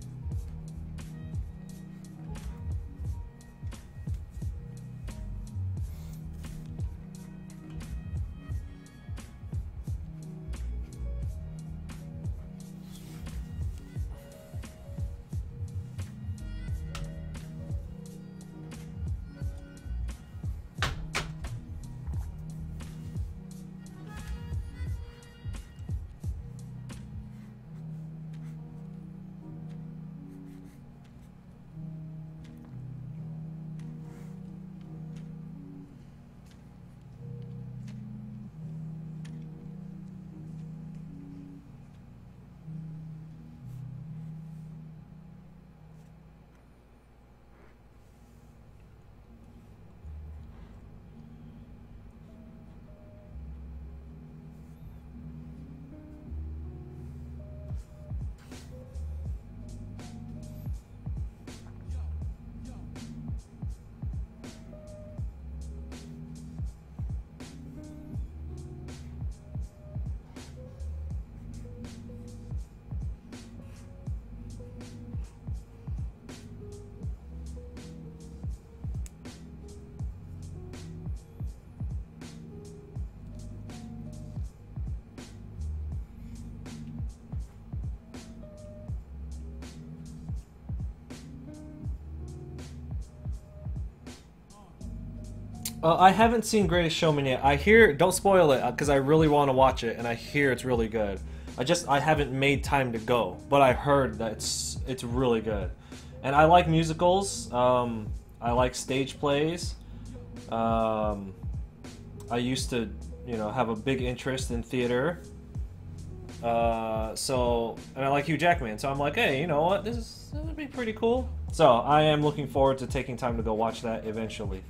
I haven't seen Greatest Showman yet. I hear, don't spoil it, because I really want to watch it, and I hear it's really good. I haven't made time to go, but I heard that it's really good. And I like musicals. I like stage plays. I used to, have a big interest in theater. And I like Hugh Jackman, so I'm like, hey, you know what? This would be pretty cool. So I am looking forward to taking time to go watch that eventually.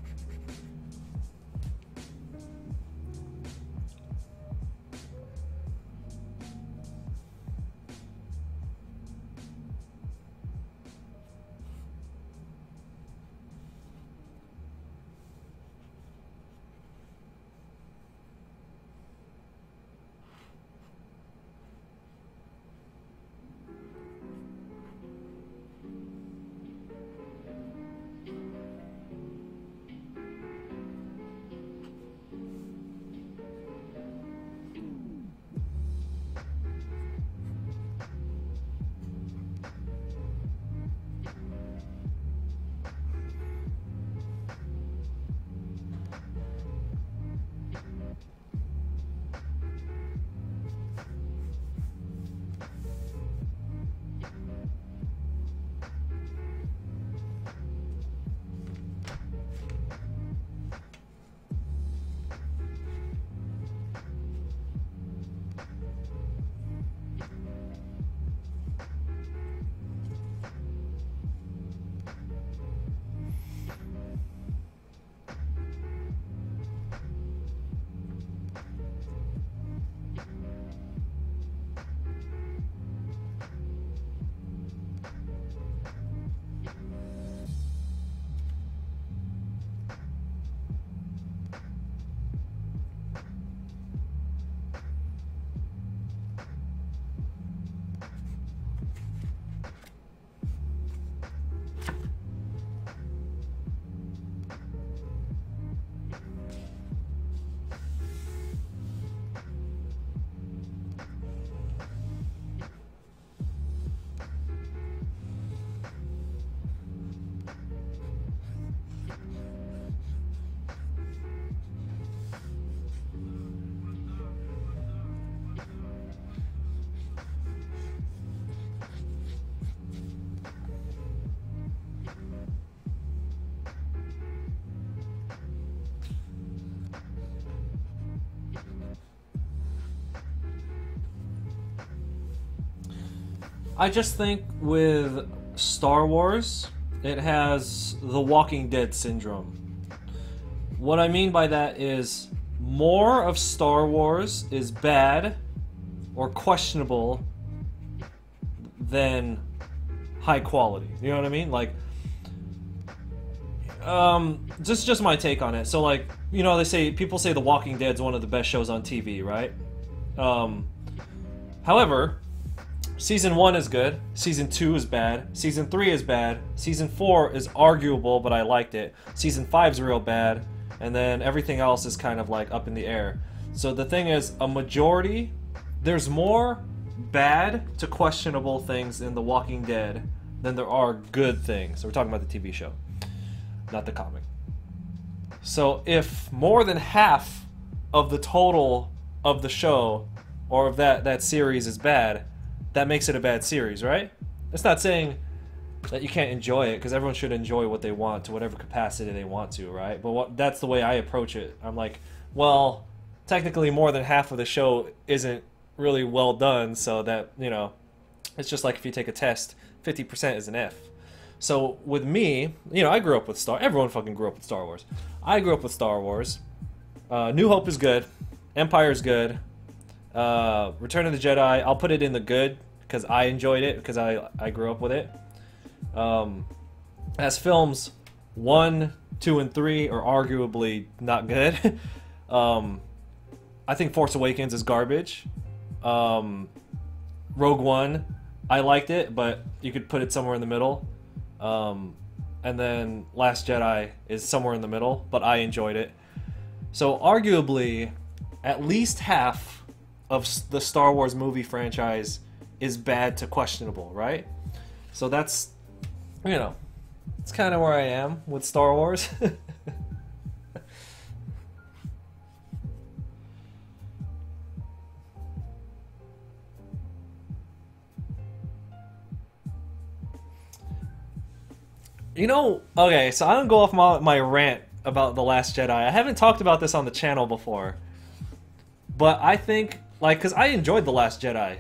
I just think with Star Wars, it has the Walking Dead syndrome. What I mean by that is more of Star Wars is bad or questionable than high quality. You know what I mean? Like, just my take on it. So, like, people say The Walking Dead's one of the best shows on TV, right? However, Season 1 is good, Season 2 is bad, Season 3 is bad, Season 4 is arguable, but I liked it, Season 5 is real bad, and then everything else is kind of like up in the air. So the thing is, there's more bad to questionable things in The Walking Dead than there are good things. So we're talking about the TV show, not the comic. So if more than half of the total of the show, or of that series is bad, that makes it a bad series, right? It's not saying that you can't enjoy it, because everyone should enjoy what they want to whatever capacity they want to, right? But that's the way I approach it. I'm like, well, technically more than half of the show isn't really well done, so that, it's just like if you take a test, 50% is an F. So with me, I grew up with everyone fucking grew up with Star Wars. I grew up with Star Wars. New Hope is good. Empire is good. Return of the Jedi, I'll put it in the good because I enjoyed it, because I grew up with it. As films, 1, 2, and 3 are arguably not good. I think Force Awakens is garbage. Rogue One, I liked it, but you could put it somewhere in the middle. And then Last Jedi is somewhere in the middle, but I enjoyed it. So arguably, at least half of the Star Wars movie franchise is bad to questionable, right? So that's, it's kind of where I am with Star Wars. You know, okay, so I don't go off my rant about The Last Jedi. I haven't talked about this on the channel before. But I think, like, because I enjoyed The Last Jedi.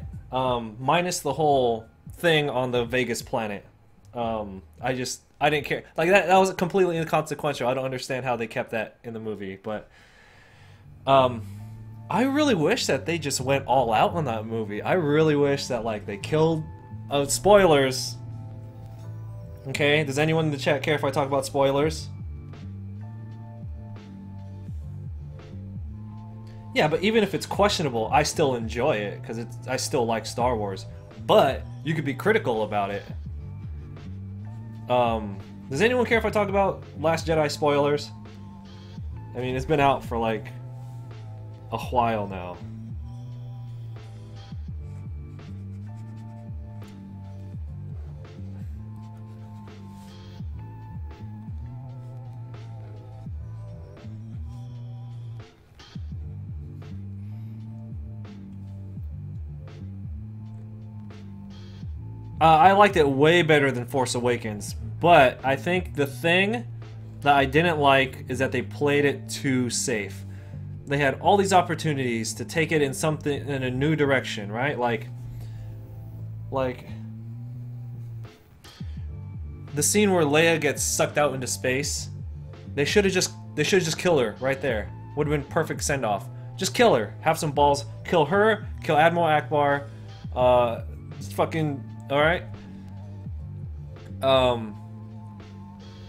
Minus the whole thing on the Vegas planet. I didn't care. Like, that was completely inconsequential. I don't understand how they kept that in the movie. But, I really wish that they just went all out on that movie. I really wish that, like, they killed... spoilers. Okay, does anyone in the chat care if I talk about spoilers? Yeah, but even if it's questionable, I still enjoy it, because I still like Star Wars. But, you could be critical about it. Does anyone care if I talk about Last Jedi spoilers? I mean, it's been out for, like, a while now. I liked it way better than Force Awakens, but I think the thing that I didn't like is that they played it too safe. They had all these opportunities to take it in a new direction, right? Like the scene where Leia gets sucked out into space. They should have just killed her right there. Would have been perfect send off. Just kill her. Have some balls. Kill her. Kill Admiral Akbar. Fucking. Alright.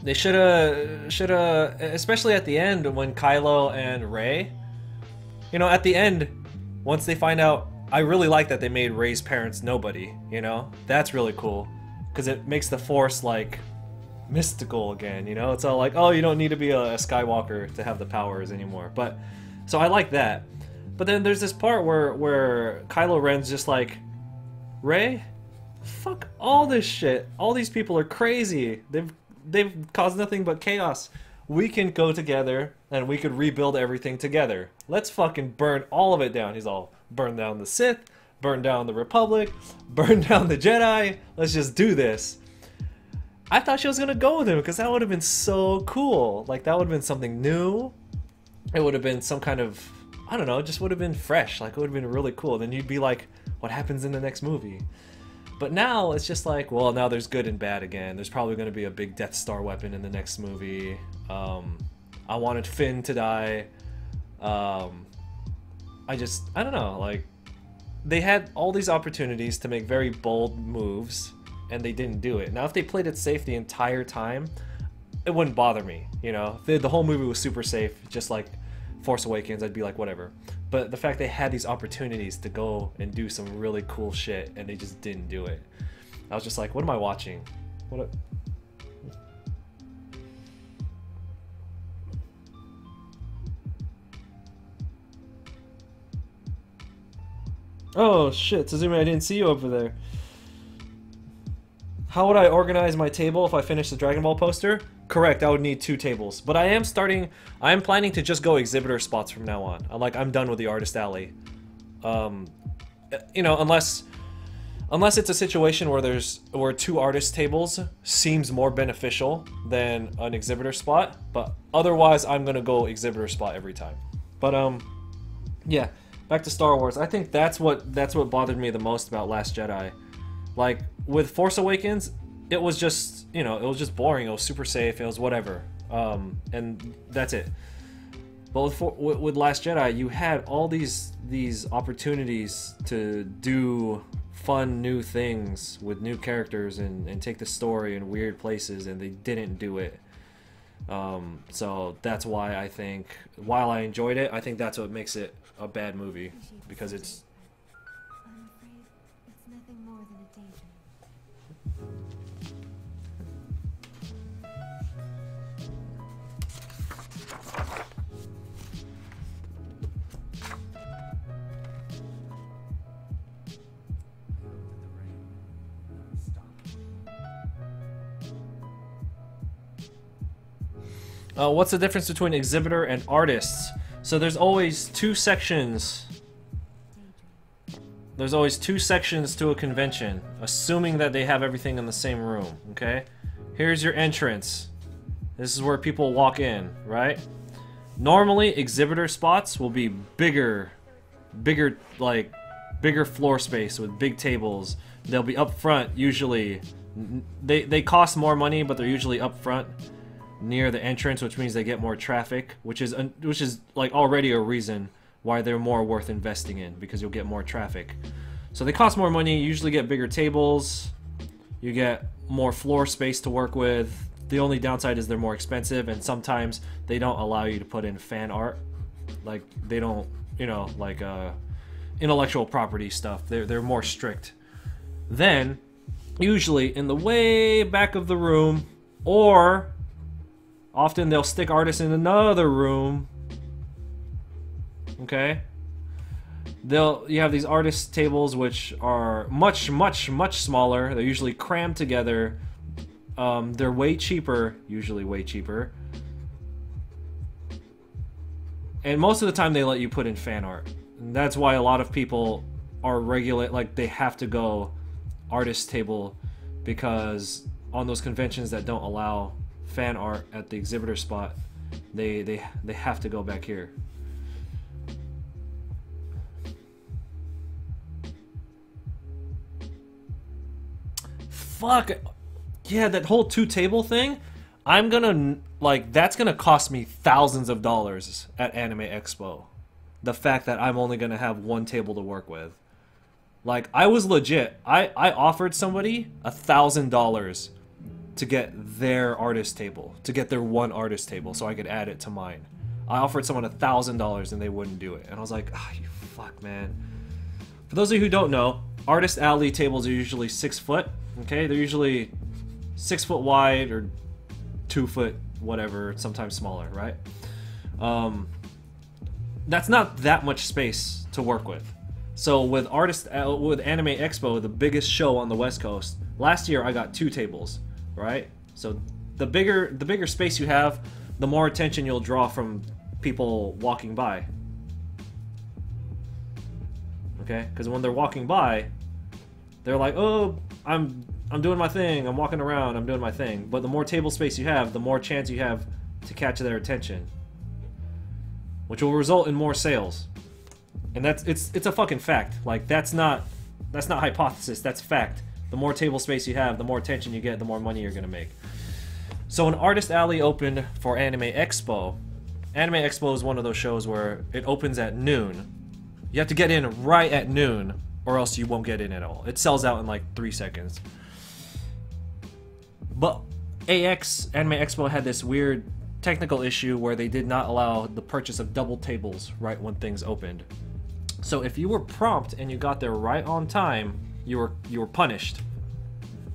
They shoulda, especially at the end when Kylo and Rey, you know, at the end, once they find out, I really like that they made Rey's parents nobody, you know? That's really cool, because it makes the Force, like, mystical again, you know? It's all like, oh, you don't need to be a Skywalker to have the powers anymore, but, so I like that. But then there's this part where Kylo Ren's just like, Rey? Fuck all this shit. All these people are crazy. They've caused nothing but chaos. We can go together and we could rebuild everything together. Let's fucking burn all of it down. He's all, burn down the Sith, burn down the Republic, burn down the Jedi. Let's just do this. I thought she was gonna go with him because that would have been so cool. Like, that would have been something new. It would have been some kind of, I don't know, it just would have been fresh. Like, it would have been really cool. Then you'd be like, what happens in the next movie? But now it's just like, well, now there's good and bad again. There's probably going to be a big Death Star weapon in the next movie. I wanted Finn to die. I don't know, like, they had all these opportunities to make very bold moves, and they didn't do it. Now, if they played it safe the entire time, it wouldn't bother me, you know? If the whole movie was super safe, just like Force Awakens, I'd be like, whatever. But the fact they had these opportunities to go and do some really cool shit, and they just didn't do it. I was just like, what am I watching? Oh shit, Tazumi, I didn't see you over there. How would I organize my table if I finish the Dragon Ball poster? Correct, I would need 2 tables. But I am planning to just go exhibitor spots from now on. I'm done with the artist alley. You know, unless it's a situation where 2 artist tables seems more beneficial than an exhibitor spot. But otherwise, I'm gonna go exhibitor spot every time. But yeah, back to Star Wars. I think that's what bothered me the most about Last Jedi. Like, with Force Awakens, it was just, you know, it was just boring. It was super safe. It was whatever. And that's it. But with Last Jedi, you had all these opportunities to do fun new things with new characters and take the story in weird places, and they didn't do it. So that's why I think, while I enjoyed it, I think that's what makes it a bad movie, because it's... I'm afraid it's nothing more than a daydream. What's the difference between exhibitor and artists? So there's always 2 sections. There's always 2 sections to a convention, assuming that they have everything in the same room, okay? Here's your entrance. This is where people walk in, right? Normally, exhibitor spots will be bigger, like, bigger floor space with big tables. They'll be up front, usually. They cost more money, but they're usually up front near the entrance, which means they get more traffic, which is like already a reason why they're more worth investing in, because you'll get more traffic. So they cost more money, you usually get bigger tables, you get more floor space to work with. The only downside is they're more expensive, and sometimes they don't allow you to put in fan art. Like, they don't, you know, like intellectual property stuff. They're more strict. Then, usually in the way back of the room, or often they'll stick artists in another room. Okay? You have these artist tables which are much smaller. They're usually crammed together. They're way cheaper, usually way cheaper. And most of the time they let you put in fan art. And that's why a lot of people are like they have to go artist table, because on those conventions that don't allow fan art at the exhibitor spot, they have to go back here. Fuck. Yeah, that whole 2-table thing, I'm gonna, like, that's gonna cost me thousands of dollars at Anime Expo. The fact that I'm only gonna have one table to work with. Like, I was legit. I offered somebody $1,000 to get their artist table, to get their one artist table, so I could add it to mine. I offered someone $1,000 and they wouldn't do it. And I was like, ah, you fuck, man. For those of you who don't know, artist alley tables are usually 6 foot. Okay, they're usually 6 foot wide or 2 foot, whatever, sometimes smaller, right? That's not that much space to work with. So with Anime Expo, the biggest show on the West Coast, last year I got 2 tables, right? So the bigger space you have, the more attention you'll draw from people walking by. Okay, because when they're walking by, they're like, oh, I'm doing my thing, I'm walking around, I'm doing my thing. But the more table space you have, the more chance you have to catch their attention, which will result in more sales. And it's a fucking fact. Like, that's not hypothesis, that's fact. The more table space you have, the more attention you get, the more money you're gonna make. So an artist alley opened for Anime Expo. Anime Expo is one of those shows where it opens at noon. You have to get in right at noon, or else you won't get in at all. It sells out in like 3 seconds. But Anime Expo had this weird technical issue where they did not allow the purchase of double tables right when things opened. So if you were prompt and you got there right on time, you were punished.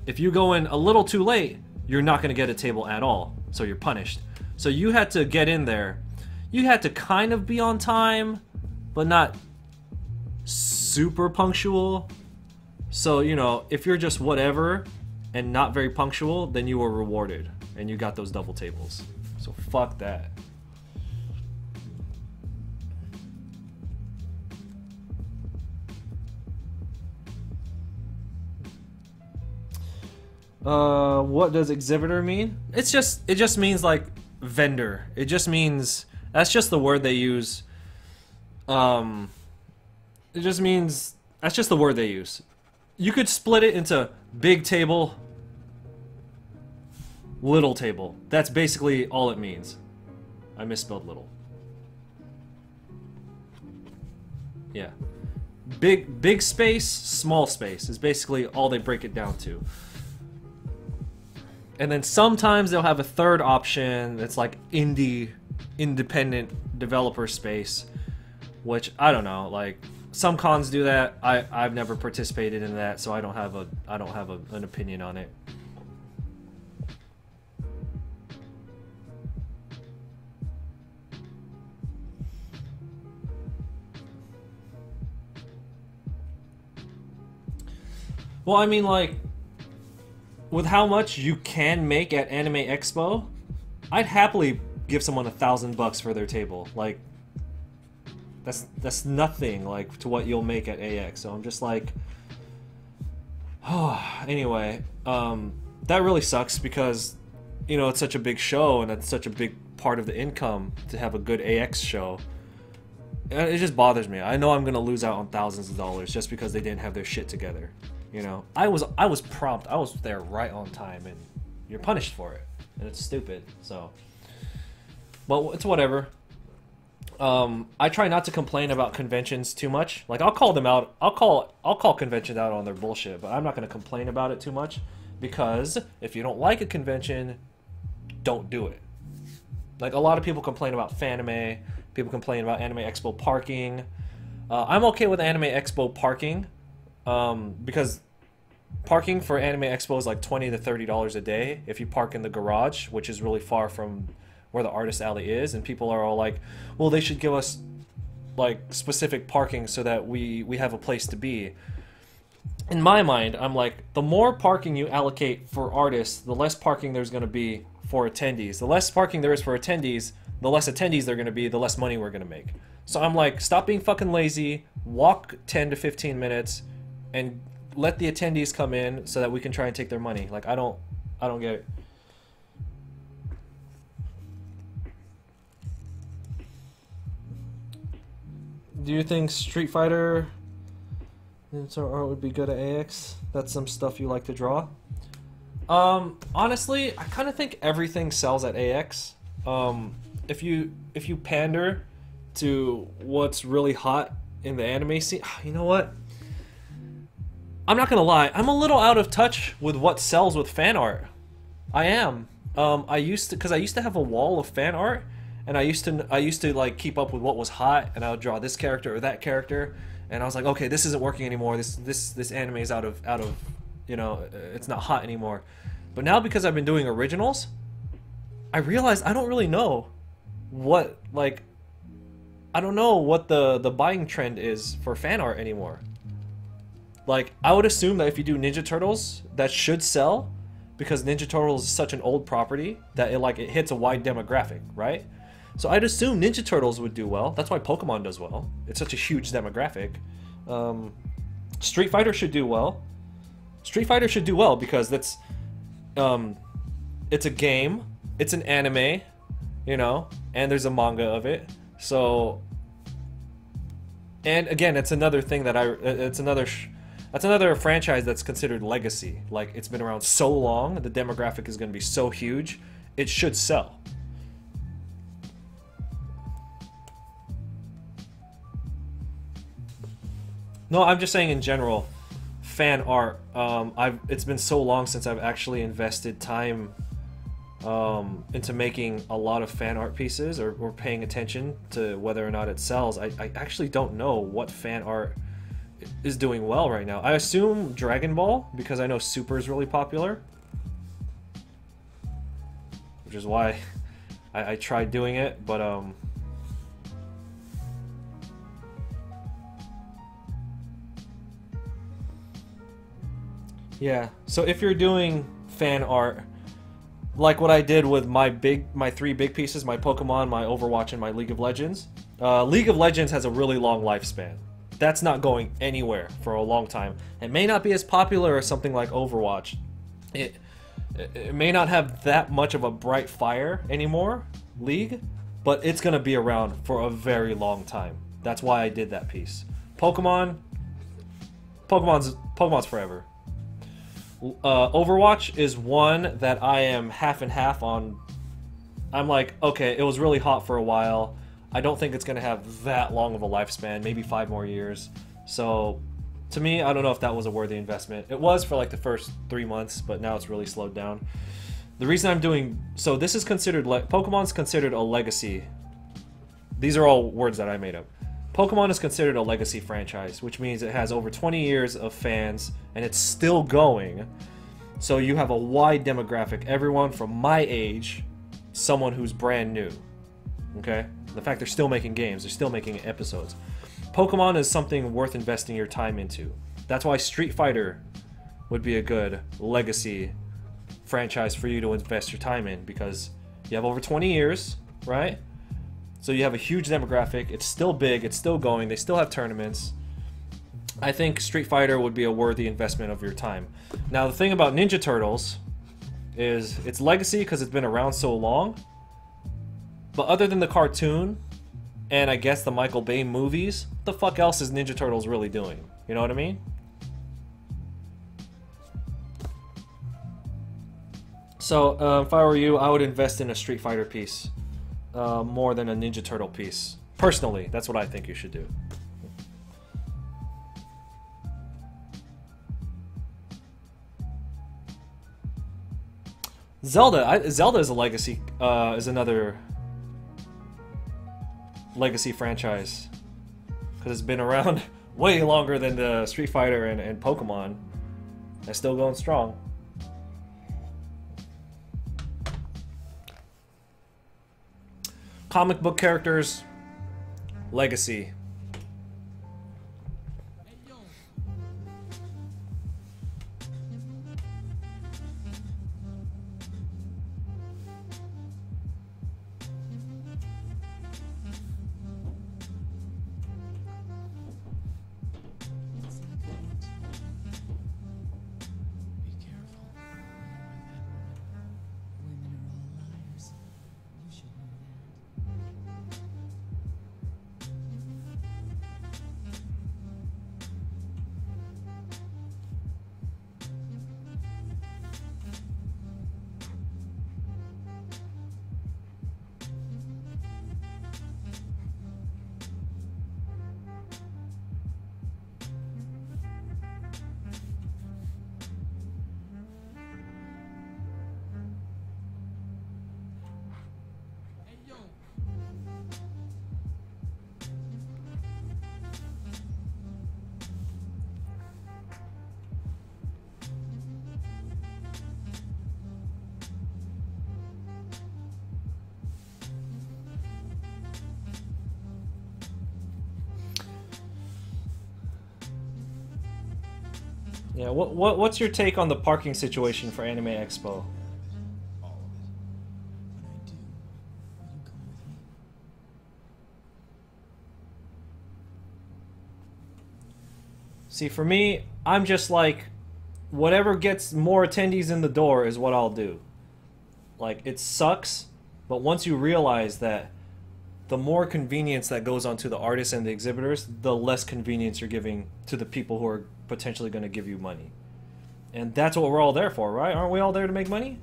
If you go in a little too late, you're not going to get a table at all, so you're punished. So you had to get in there. You had to kind of be on time, but not super punctual. So, you know, if you're just whatever and not very punctual, then you were rewarded and you got those double tables. So fuck that. What does exhibitor mean? It just means like vendor. It just means, that's just the word they use. It just means, that's just the word they use. You could split it into big table, little table. That's basically all it means. I misspelled little. Yeah. Big space, small space is basically all they break it down to. And then sometimes they'll have a third option that's like independent developer space, which I don't know, like some cons do that. I've never participated in that, so I don't have an opinion on it. Well, I mean, like, with how much you can make at Anime Expo, I'd happily give someone $1,000 for their table. Like, that's nothing, like, to what you'll make at AX. So I'm just like, oh, anyway, that really sucks because, you know, it's such a big show and it's such a big part of the income to have a good AX show. And it just bothers me. I know I'm gonna lose out on thousands of dollars just because they didn't have their shit together. You know, I was prompt. I was there right on time, and you're punished for it, and it's stupid. So, but it's whatever. I try not to complain about conventions too much. Like, I'll call them out. I'll call conventions out on their bullshit, but I'm not gonna complain about it too much because if you don't like a convention, don't do it. Like, a lot of people complain about Fanime. People complain about Anime Expo parking. I'm okay with Anime Expo parking because parking for Anime Expo is like $20 to $30 a day if you park in the garage, which is really far from where the artist alley is. And people are all like, well, they should give us like specific parking so that we have a place to be. In my mind, I'm like, the more parking you allocate for artists, the less parking there's going to be for attendees. The less parking there is for attendees, the less attendees they're going to be, the less money we're going to make. So I'm like, stop being fucking lazy, walk 10 to 15 minutes, and let the attendees come in so that we can try and take their money. Like, I don't get it. Do you think Street Fighter art would be good at AX? That's some stuff you like to draw? Honestly, I kind of think everything sells at AX. If you pander to what's really hot in the anime scene, you know what? I'm not gonna lie, I'm a little out of touch with what sells with fan art. I am. I used to have a wall of fan art, and I used to like keep up with what was hot, and I would draw this character or that character, and I was like, okay, this isn't working anymore. This anime is out of you know, it's not hot anymore. But now, because I've been doing originals, I realized I don't really know what, like, I don't know what the buying trend is for fan art anymore. Like, I would assume that if you do Ninja Turtles, that should sell, because Ninja Turtles is such an old property that it hits a wide demographic, right? So I'd assume Ninja Turtles would do well. That's why Pokemon does well. It's such a huge demographic. Street Fighter should do well. Street Fighter should do well because that's it's a game, it's an anime, you know, and there's a manga of it. So, and again, it's another thing that that's another franchise that's considered legacy. Like, it's been around so long, the demographic is going to be so huge, it should sell. No, I'm just saying in general, fan art. It's been so long since I've actually invested time into making a lot of fan art pieces or paying attention to whether or not it sells. I actually don't know what fan art is doing well right now. I assume Dragon Ball, because I know Super is really popular, which is why I tried doing it, but yeah. So if you're doing fan art, like what I did with my three big pieces, my Pokemon, my Overwatch, and my League of Legends. League of Legends has a really long lifespan. That's not going anywhere for a long time. It may not be as popular as something like Overwatch. It may not have that much of a bright fire anymore, League, but it's gonna be around for a very long time. That's why I did that piece. Pokemon's forever. Overwatch is one that I am half and half on. I'm like, okay, it was really hot for a while. I don't think it's going to have that long of a lifespan, maybe 5 more years. So, to me, I don't know if that was a worthy investment. It was for like the first 3 months, but now it's really slowed down. The reason I'm doing... So this is considered... Pokemon's considered a legacy. These are all words that I made up. Pokemon is considered a legacy franchise, which means it has over 20 years of fans, and it's still going. So you have a wide demographic. Everyone from my age, someone who's brand new. Okay? The fact they're still making games, they're still making episodes. Pokemon is something worth investing your time into. That's why Street Fighter would be a good legacy franchise for you to invest your time in, because you have over 20 years, right? So you have a huge demographic, it's still big, it's still going, they still have tournaments. I think Street Fighter would be a worthy investment of your time. Now the thing about Ninja Turtles is its legacy because it's been around so long. But other than the cartoon, and I guess the Michael Bay movies, what the fuck else is Ninja Turtles really doing? You know what I mean? So, if I were you, I would invest in a Street Fighter piece more than a Ninja Turtle piece. Personally, that's what I think you should do. Zelda is a legacy, is another legacy franchise. Because it's been around way longer than the Street Fighter and Pokemon. They're still going strong. Comic book characters, legacy. Yeah, what's your take on the parking situation for Anime Expo? All of it. When I do, will you come with me? See, for me, I'm just like, whatever gets more attendees in the door is what I'll do. Like, it sucks, but once you realize that the more convenience that goes on to the artists and the exhibitors, the less convenience you're giving to the people who are potentially going to give you money. And that's what we're all there for, right? Aren't we all there to make money?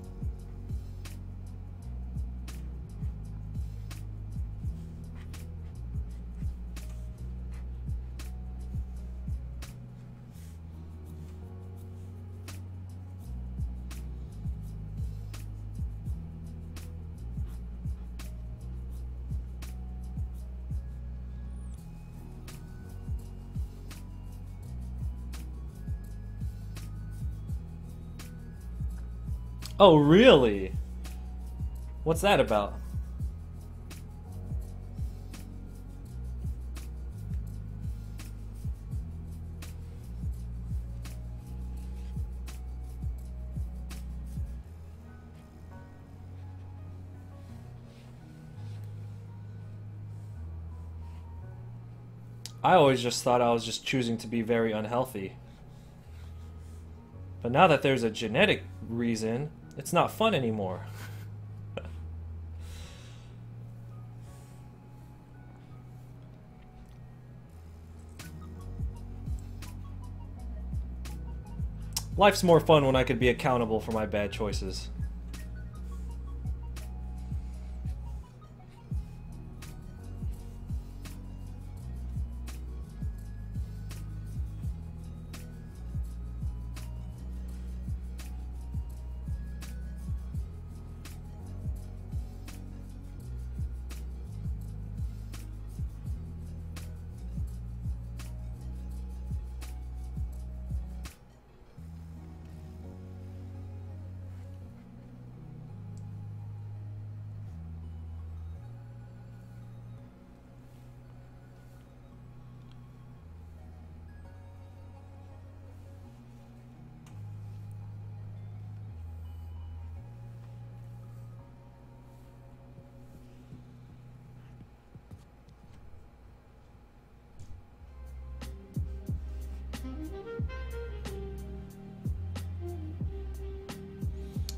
Oh, really? What's that about? I always just thought I was just choosing to be very unhealthy. But now that there's a genetic reason, it's not fun anymore. Life's more fun when I could be accountable for my bad choices.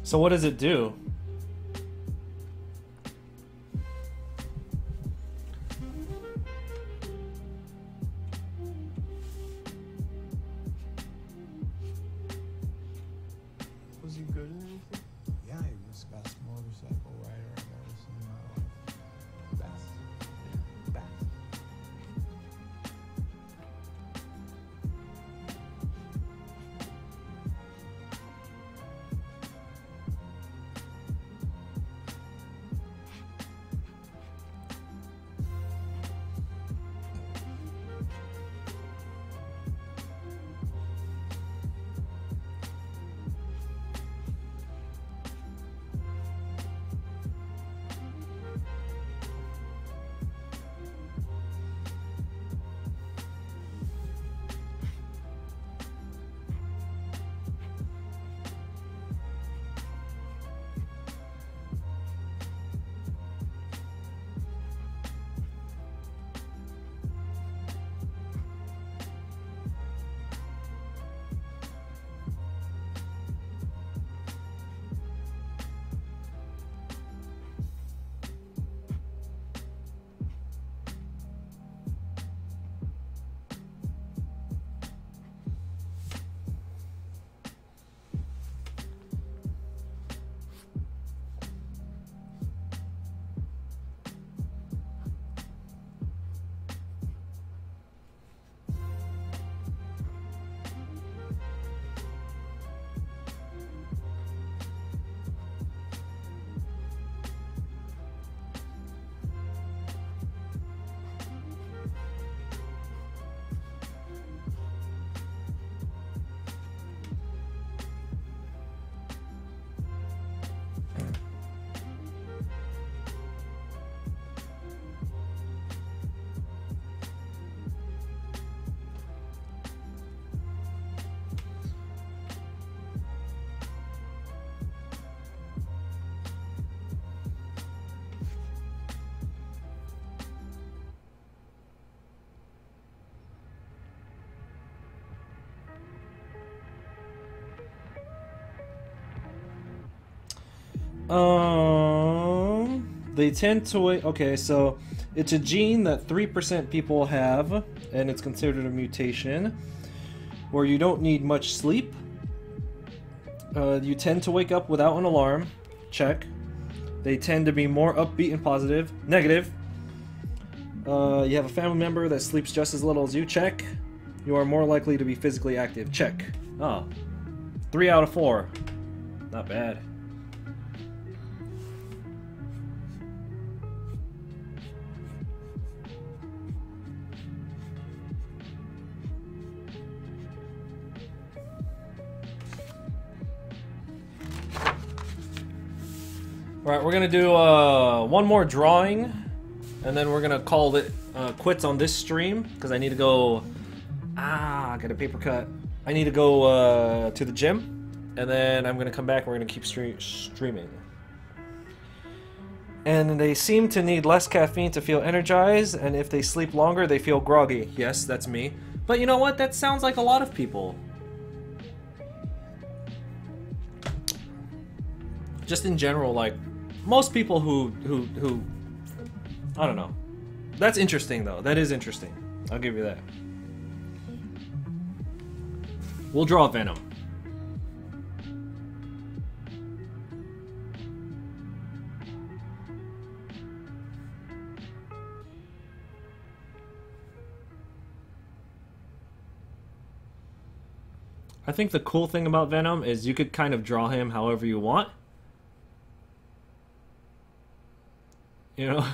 So what does it do? Was he good in anything? Yeah, he was the best motorcycle rider I've ever seen in my life. Best. Yeah, best. They tend to wait. Okay, so it's a gene that 3% people have, and it's considered a mutation where you don't need much sleep. You tend to wake up without an alarm. Check. They tend to be more upbeat and positive. Negative. You have a family member that sleeps just as little as you. Check. You are more likely to be physically active. Check. Oh. 3 out of 4. Not bad. Alright, we're gonna do one more drawing, and then we're gonna call it quits on this stream, because I need to go... I got a paper cut. I need to go to the gym, and then I'm gonna come back and we're gonna keep streaming. And they seem to need less caffeine to feel energized, and if they sleep longer, they feel groggy. Yes, that's me. But you know what? That sounds like a lot of people. Just in general, like, most people who I don't know. That's interesting, though. That is interesting. I'll give you that. We'll draw Venom. I think the cool thing about Venom is you could kind of draw him however you want. You know?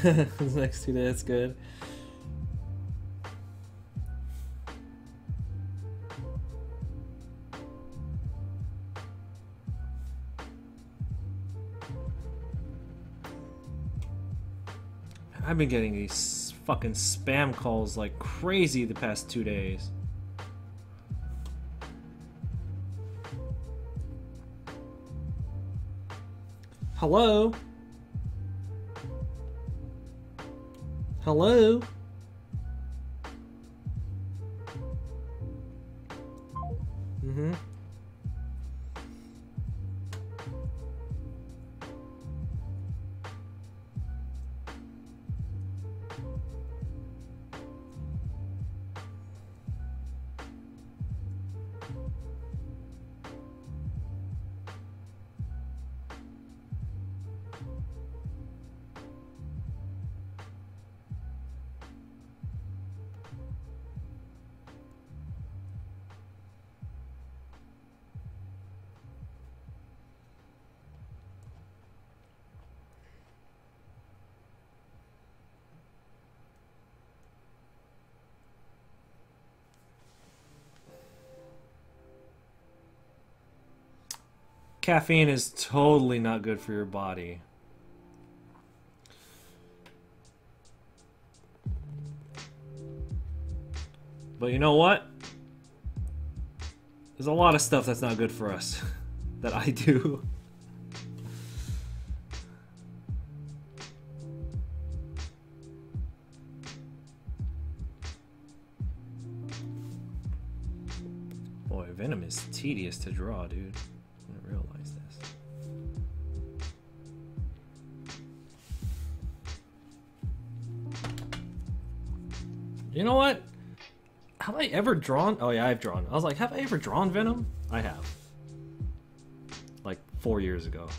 The next 2 days, that's good. I've been getting these fucking spam calls like crazy the past 2 days. Hello? Hello? Mm-hmm. Caffeine is totally not good for your body. But you know what? There's a lot of stuff that's not good for us that I do. Boy, Venom is tedious to draw, dude. I didn't realize this. You know what? Have I ever drawn? Oh yeah, I've drawn. I was like, have I ever drawn Venom? I have. Like 4 years ago.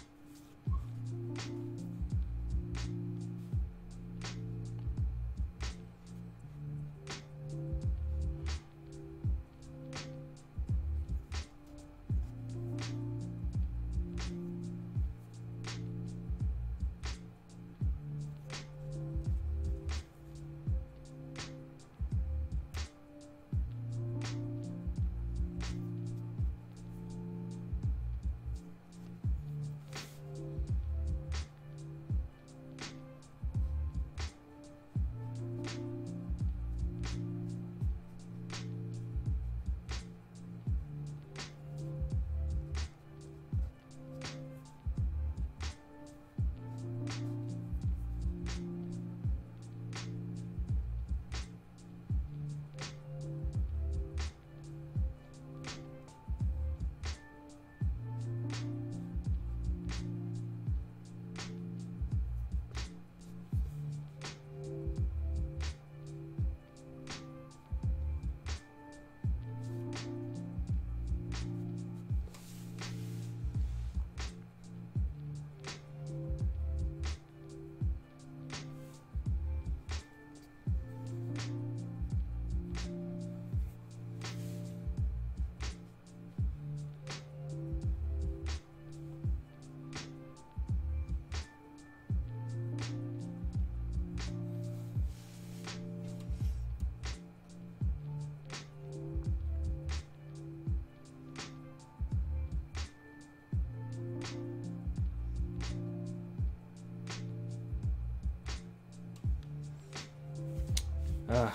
Ugh.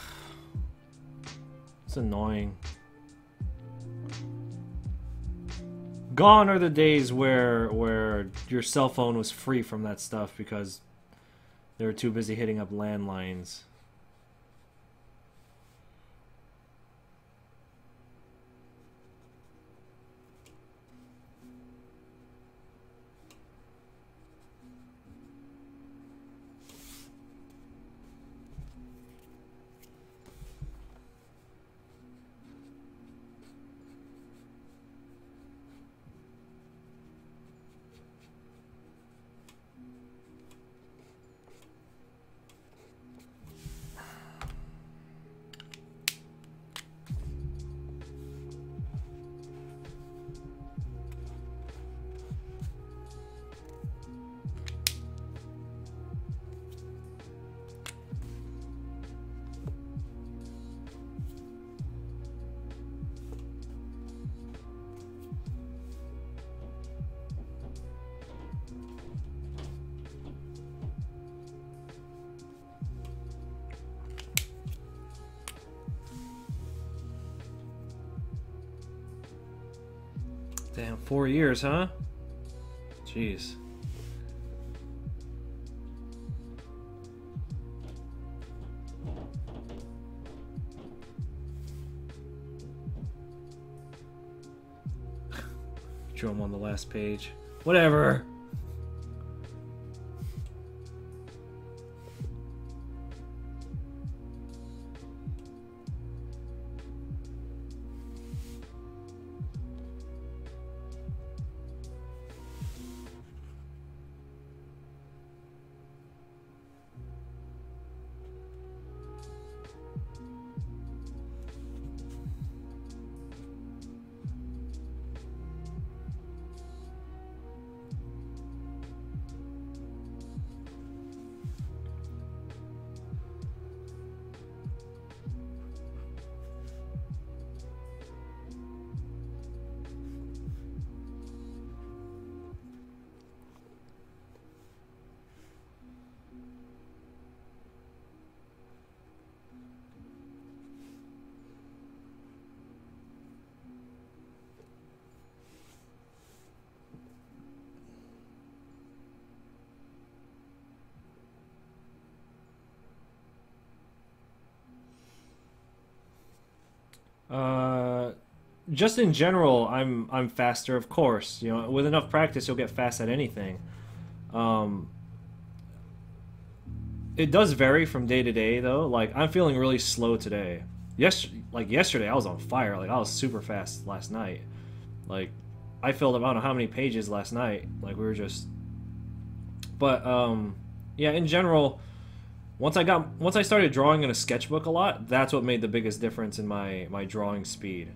It's annoying. Gone are the days where your cell phone was free from that stuff because they were too busy hitting up landlines. Damn, 4 years, huh? Jeez. Drew him on the last page. Whatever. Just in general, I'm faster, of course. You know, with enough practice, you'll get fast at anything. Um, it does vary from day to day, though. Like I'm feeling really slow today. Like yesterday, I was on fire. Like I was super fast last night. Like I filled up I don't know how many pages last night. Like we were just. But yeah, in general, once I started drawing in a sketchbook a lot, that's what made the biggest difference in my drawing speed.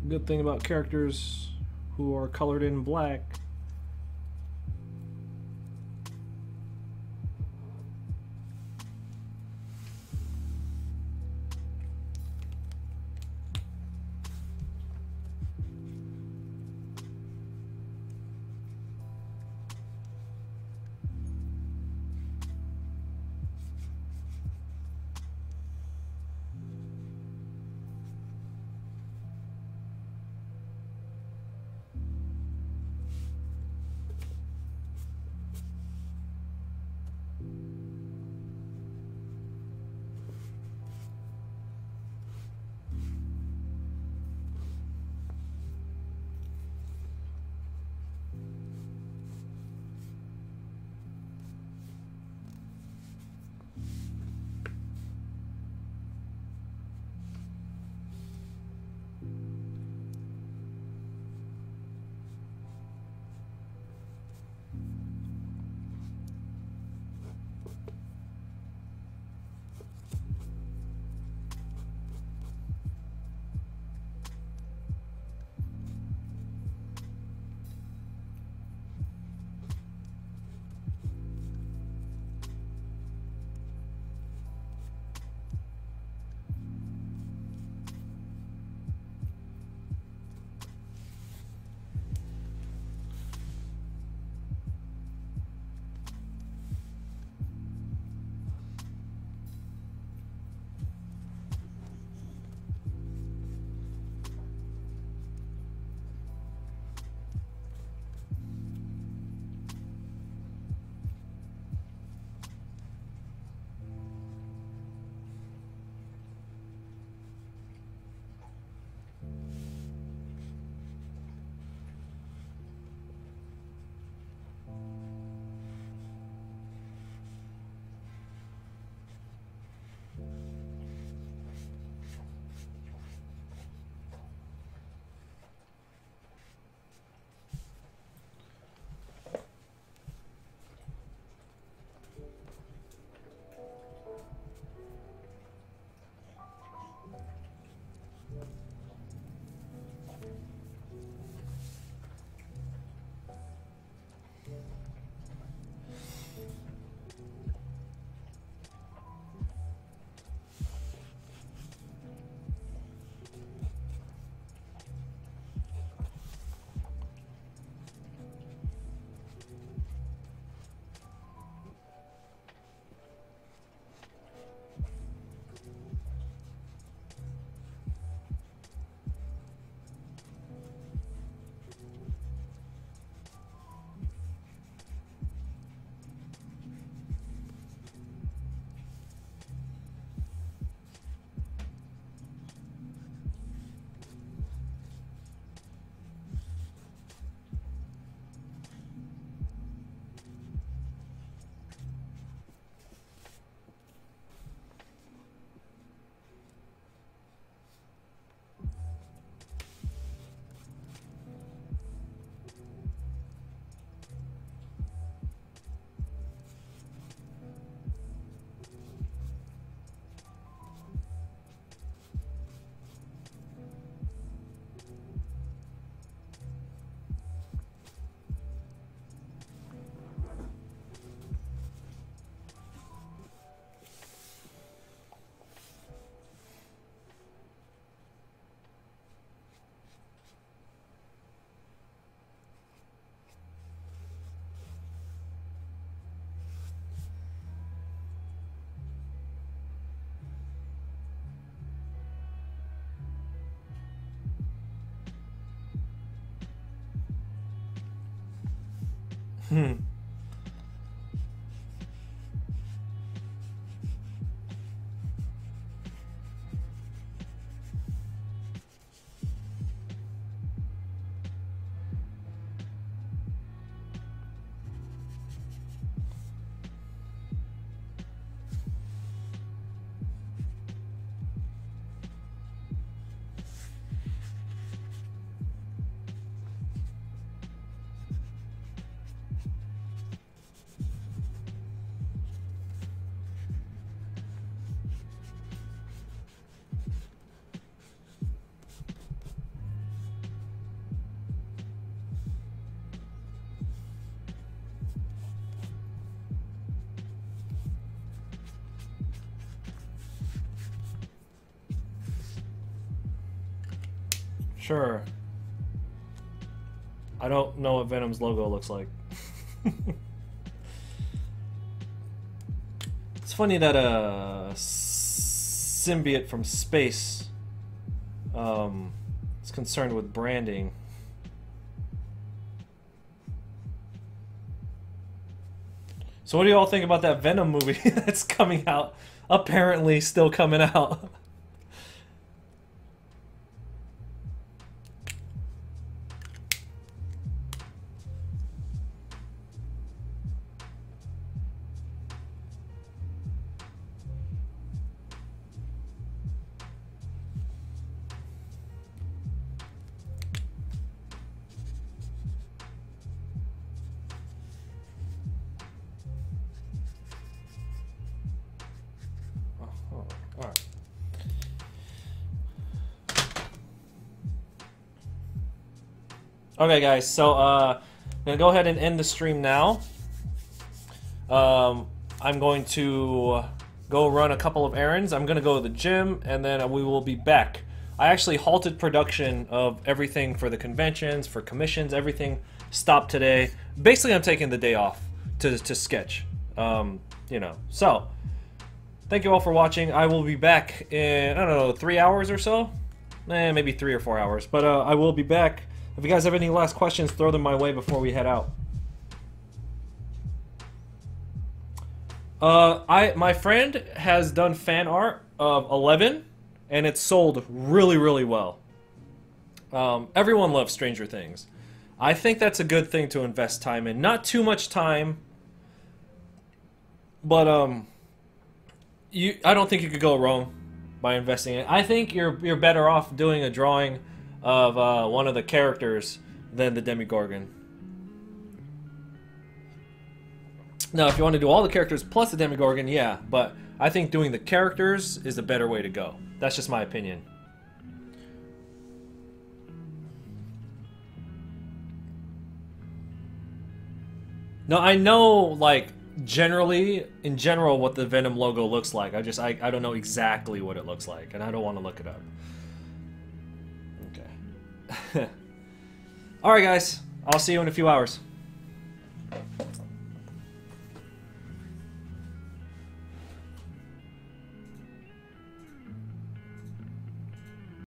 Good thing about characters who are colored in black. Sure. I don't know what Venom's logo looks like. It's funny that a symbiote from space is concerned with branding. So what do you all think about that Venom movie that's coming out? Apparently still coming out. Alright. Okay, guys, so I'm gonna go ahead and end the stream now. I'm going to go run a couple of errands. I'm gonna go to the gym, and then we will be back. I actually halted production of everything for the conventions, for commissions, everything stopped today. Basically, I'm taking the day off to sketch. You know, so thank you all for watching. I will be back in, I don't know, 3 hours or so? Maybe 3 or 4 hours. But I will be back. If you guys have any last questions, throw them my way before we head out. My friend has done fan art of 11, and it's sold really, really well. Everyone loves Stranger Things. I think that's a good thing to invest time in. Not too much time, but I don't think you could go wrong by investing in it. I think you're better off doing a drawing of one of the characters than the Demogorgon. Now, if you want to do all the characters plus the Demogorgon, yeah, but I think doing the characters is a better way to go. That's just my opinion. No, I know, like, in general, what the Venom logo looks like. I don't know exactly what it looks like, and I don't want to look it up. Okay. Alright, guys. I'll see you in a few hours.